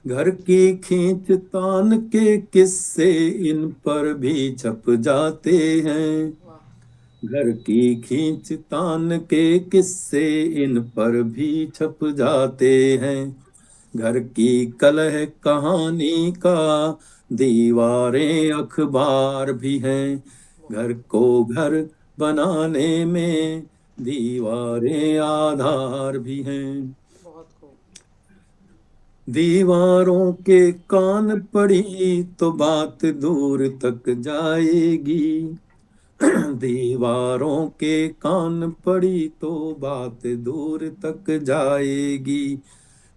घर की खींच तान के किस्से इन पर भी छप जाते हैं। वाह। घर की खींच तान के किस्से इन पर भी छप जाते हैं। घर की कलह कहानी का दीवारें अखबार भी हैं। बहुत घर खूब। को घर बनाने में दीवारें आधार भी हैं। बहुत खूब। दीवारों के कान पड़ी तो बात दूर तक जाएगी। दीवारों के कान पड़ी तो बात दूर तक जाएगी।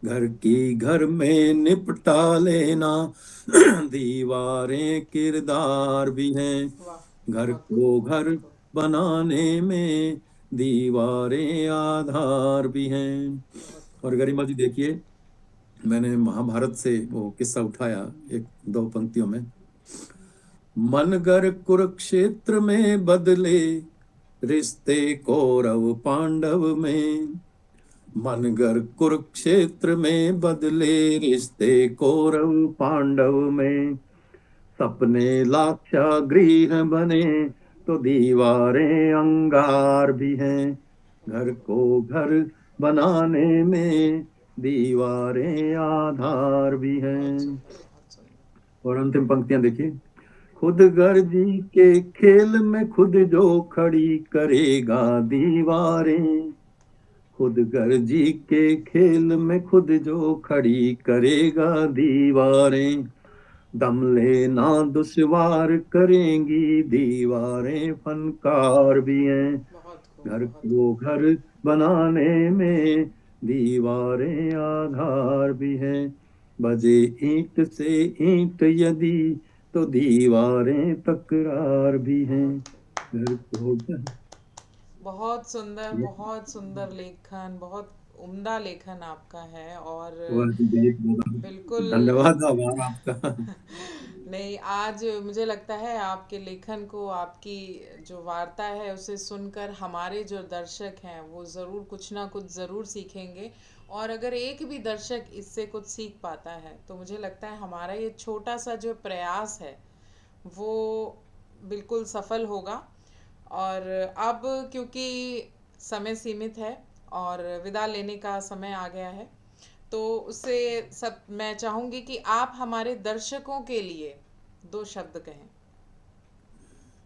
घर की घर में निपटा लेना, दीवारें किरदार भी हैं। वाह। घर बहुत खूब, को घर बहुत खूब। बनाने में दीवारें आधार भी हैं। बहुत खूब। और गरिमा जी देखिए, मैंने महाभारत से वो किस्सा उठाया, एक दो पंक्तियों में। मनगर कुरुक्षेत्र में बदले रिश्ते कौरव पांडव में। मनगर कुरुक्षेत्र में बदले रिश्ते कौरव पांडव में। सपने लाक्षागृह बने तो दीवारें अंगार भी हैं। घर को घर बनाने में दीवारें आधार भी बहुत हैं। सुंदर, बहुत सुंदर। और अंतिम पंक्तियां देखिए। खुद गर्जी के खेल में खुद जो खड़ी करेगा दीवारें, खुद गर्जी के खेल में खुद जो खड़ी करेगा दीवारें, दम लेना दुश्वार करेंगी दीवारें, फनकार भी हैं। बहुत खूब, घर बहुत खूब। को घर बनाने में दीवारें आधार भी हैं, बजे ईंट से ईंट यदि तो दीवारें तकरार भी हैं। बहुत खूब, घर को घर बहुत सुंदर, ये बहुत सुंदर लेखन, बहुत उम्दा लेखन आपका है। और हुआ जी, बहुत बहुत बिल्कुल। धन्यवाद आभार आपका। नहीं, आज मुझे लगता है आपके लेखन को, आपकी जो वार्ता है उसे सुनकर हमारे जो दर्शक हैं वो ज़रूर कुछ ना कुछ ज़रूर सीखेंगे। और अगर एक भी दर्शक इससे कुछ सीख पाता है तो मुझे लगता है हमारा ये छोटा सा जो प्रयास है वो बिल्कुल सफल होगा। और अब क्योंकि समय सीमित है और विदा लेने का समय आ गया है, तो उससे सब मैं चाहूँगी कि आप हमारे दर्शकों के लिए दो शब्द कहें।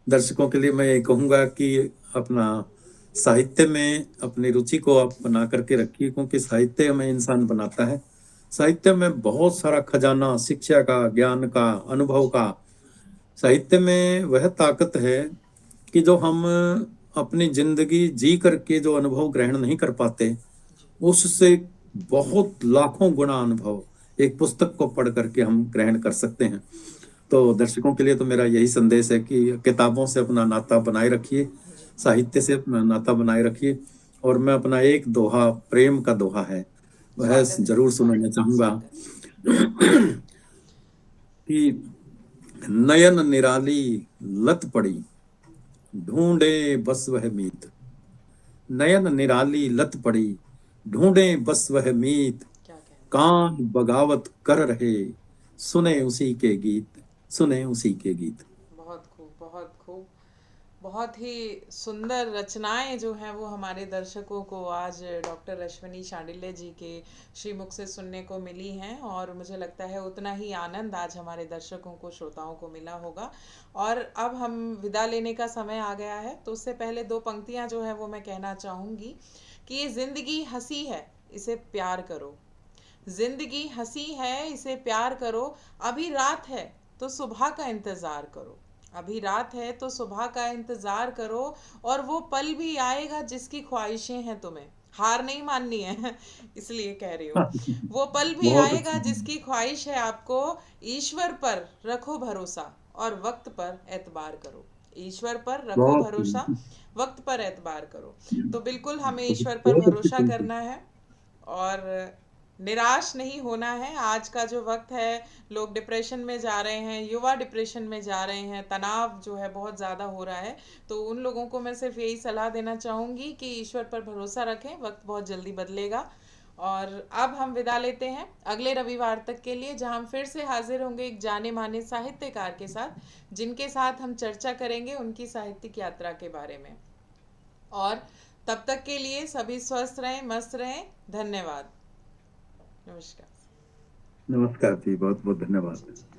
दर्शकों के लिए मैं ये कहूंगा कि अपना साहित्य में अपनी रुचि को आप बना करके रखिए, क्योंकि साहित्य हमें इंसान बनाता है। साहित्य में बहुत सारा खजाना शिक्षा का, ज्ञान का, अनुभव का। साहित्य में वह ताकत है कि जो हम अपनी जिंदगी जी करके जो अनुभव ग्रहण नहीं कर पाते, जी। उससे बहुत लाखों गुना अनुभव एक पुस्तक को पढ़ करके हम ग्रहण कर सकते हैं। जी। तो दर्शकों के लिए तो मेरा यही संदेश है कि किताबों से अपना नाता बनाए रखिए, जी। साहित्य से अपना नाता बनाए रखिए। और मैं अपना एक दोहा, प्रेम का दोहा है, वह स्वागत है, जरूर सुनाना स्वागत है, चाहूंगा स्वागत है। कि नयन निराली लत पड़ी, ढूंढे बस वह मीत। नयन निराली लत पड़ी, ढूंढे बस वह मीत। क्या कहना है। कान बगावत कर रहे, सुने उसी के गीत, सुने उसी के गीत। बहुत खूब, बहुत खूब। बहुत ही सुंदर रचनाएं जो हैं वो हमारे दर्शकों को आज डॉक्टर अश्विनी शांडिल्य जी के श्रीमुख से सुनने को मिली हैं। और मुझे लगता है उतना ही आनंद आज हमारे दर्शकों को, श्रोताओं को मिला होगा। और अब हम विदा लेने का समय आ गया है, तो उससे पहले दो पंक्तियां जो है वो मैं कहना चाहूँगी कि ये ज़िंदगी हंसी है, इसे प्यार करो। जिंदगी हंसी है, इसे प्यार करो। अभी रात है तो सुबह का इंतजार करो। अभी रात है तो सुबह का इंतजार करो। और वो पल भी आएगा जिसकी ख्वाहिशें हैं तुम्हें, हार नहीं माननी है इसलिए कह रही हूँ। वो पल भी बहुत आएगा अच्छी। जिसकी ख्वाहिश है आपको। ईश्वर पर रखो भरोसा और वक्त पर एतबार करो। ईश्वर पर रखो बहुत भरोसा, वक्त पर एतबार करो। तो बिल्कुल हमें ईश्वर पर बहुत अच्छी भरोसा पंक्ति। करना है और निराश नहीं होना है। आज का जो वक्त है, लोग डिप्रेशन में जा रहे हैं, युवा डिप्रेशन में जा रहे हैं, तनाव जो है बहुत ज़्यादा हो रहा है। तो उन लोगों को मैं सिर्फ यही सलाह देना चाहूँगी कि ईश्वर पर भरोसा रखें, वक्त बहुत जल्दी बदलेगा। और अब हम विदा लेते हैं अगले रविवार तक के लिए, जहां हम फिर से हाजिर होंगे एक जाने माने साहित्यकार के साथ, जिनके साथ हम चर्चा करेंगे उनकी साहित्यिक यात्रा के बारे में। और तब तक के लिए सभी स्वस्थ रहें, मस्त रहें। धन्यवाद। नमस्कार। नमस्कार जी, बहुत बहुत जी धन्यवाद। जी।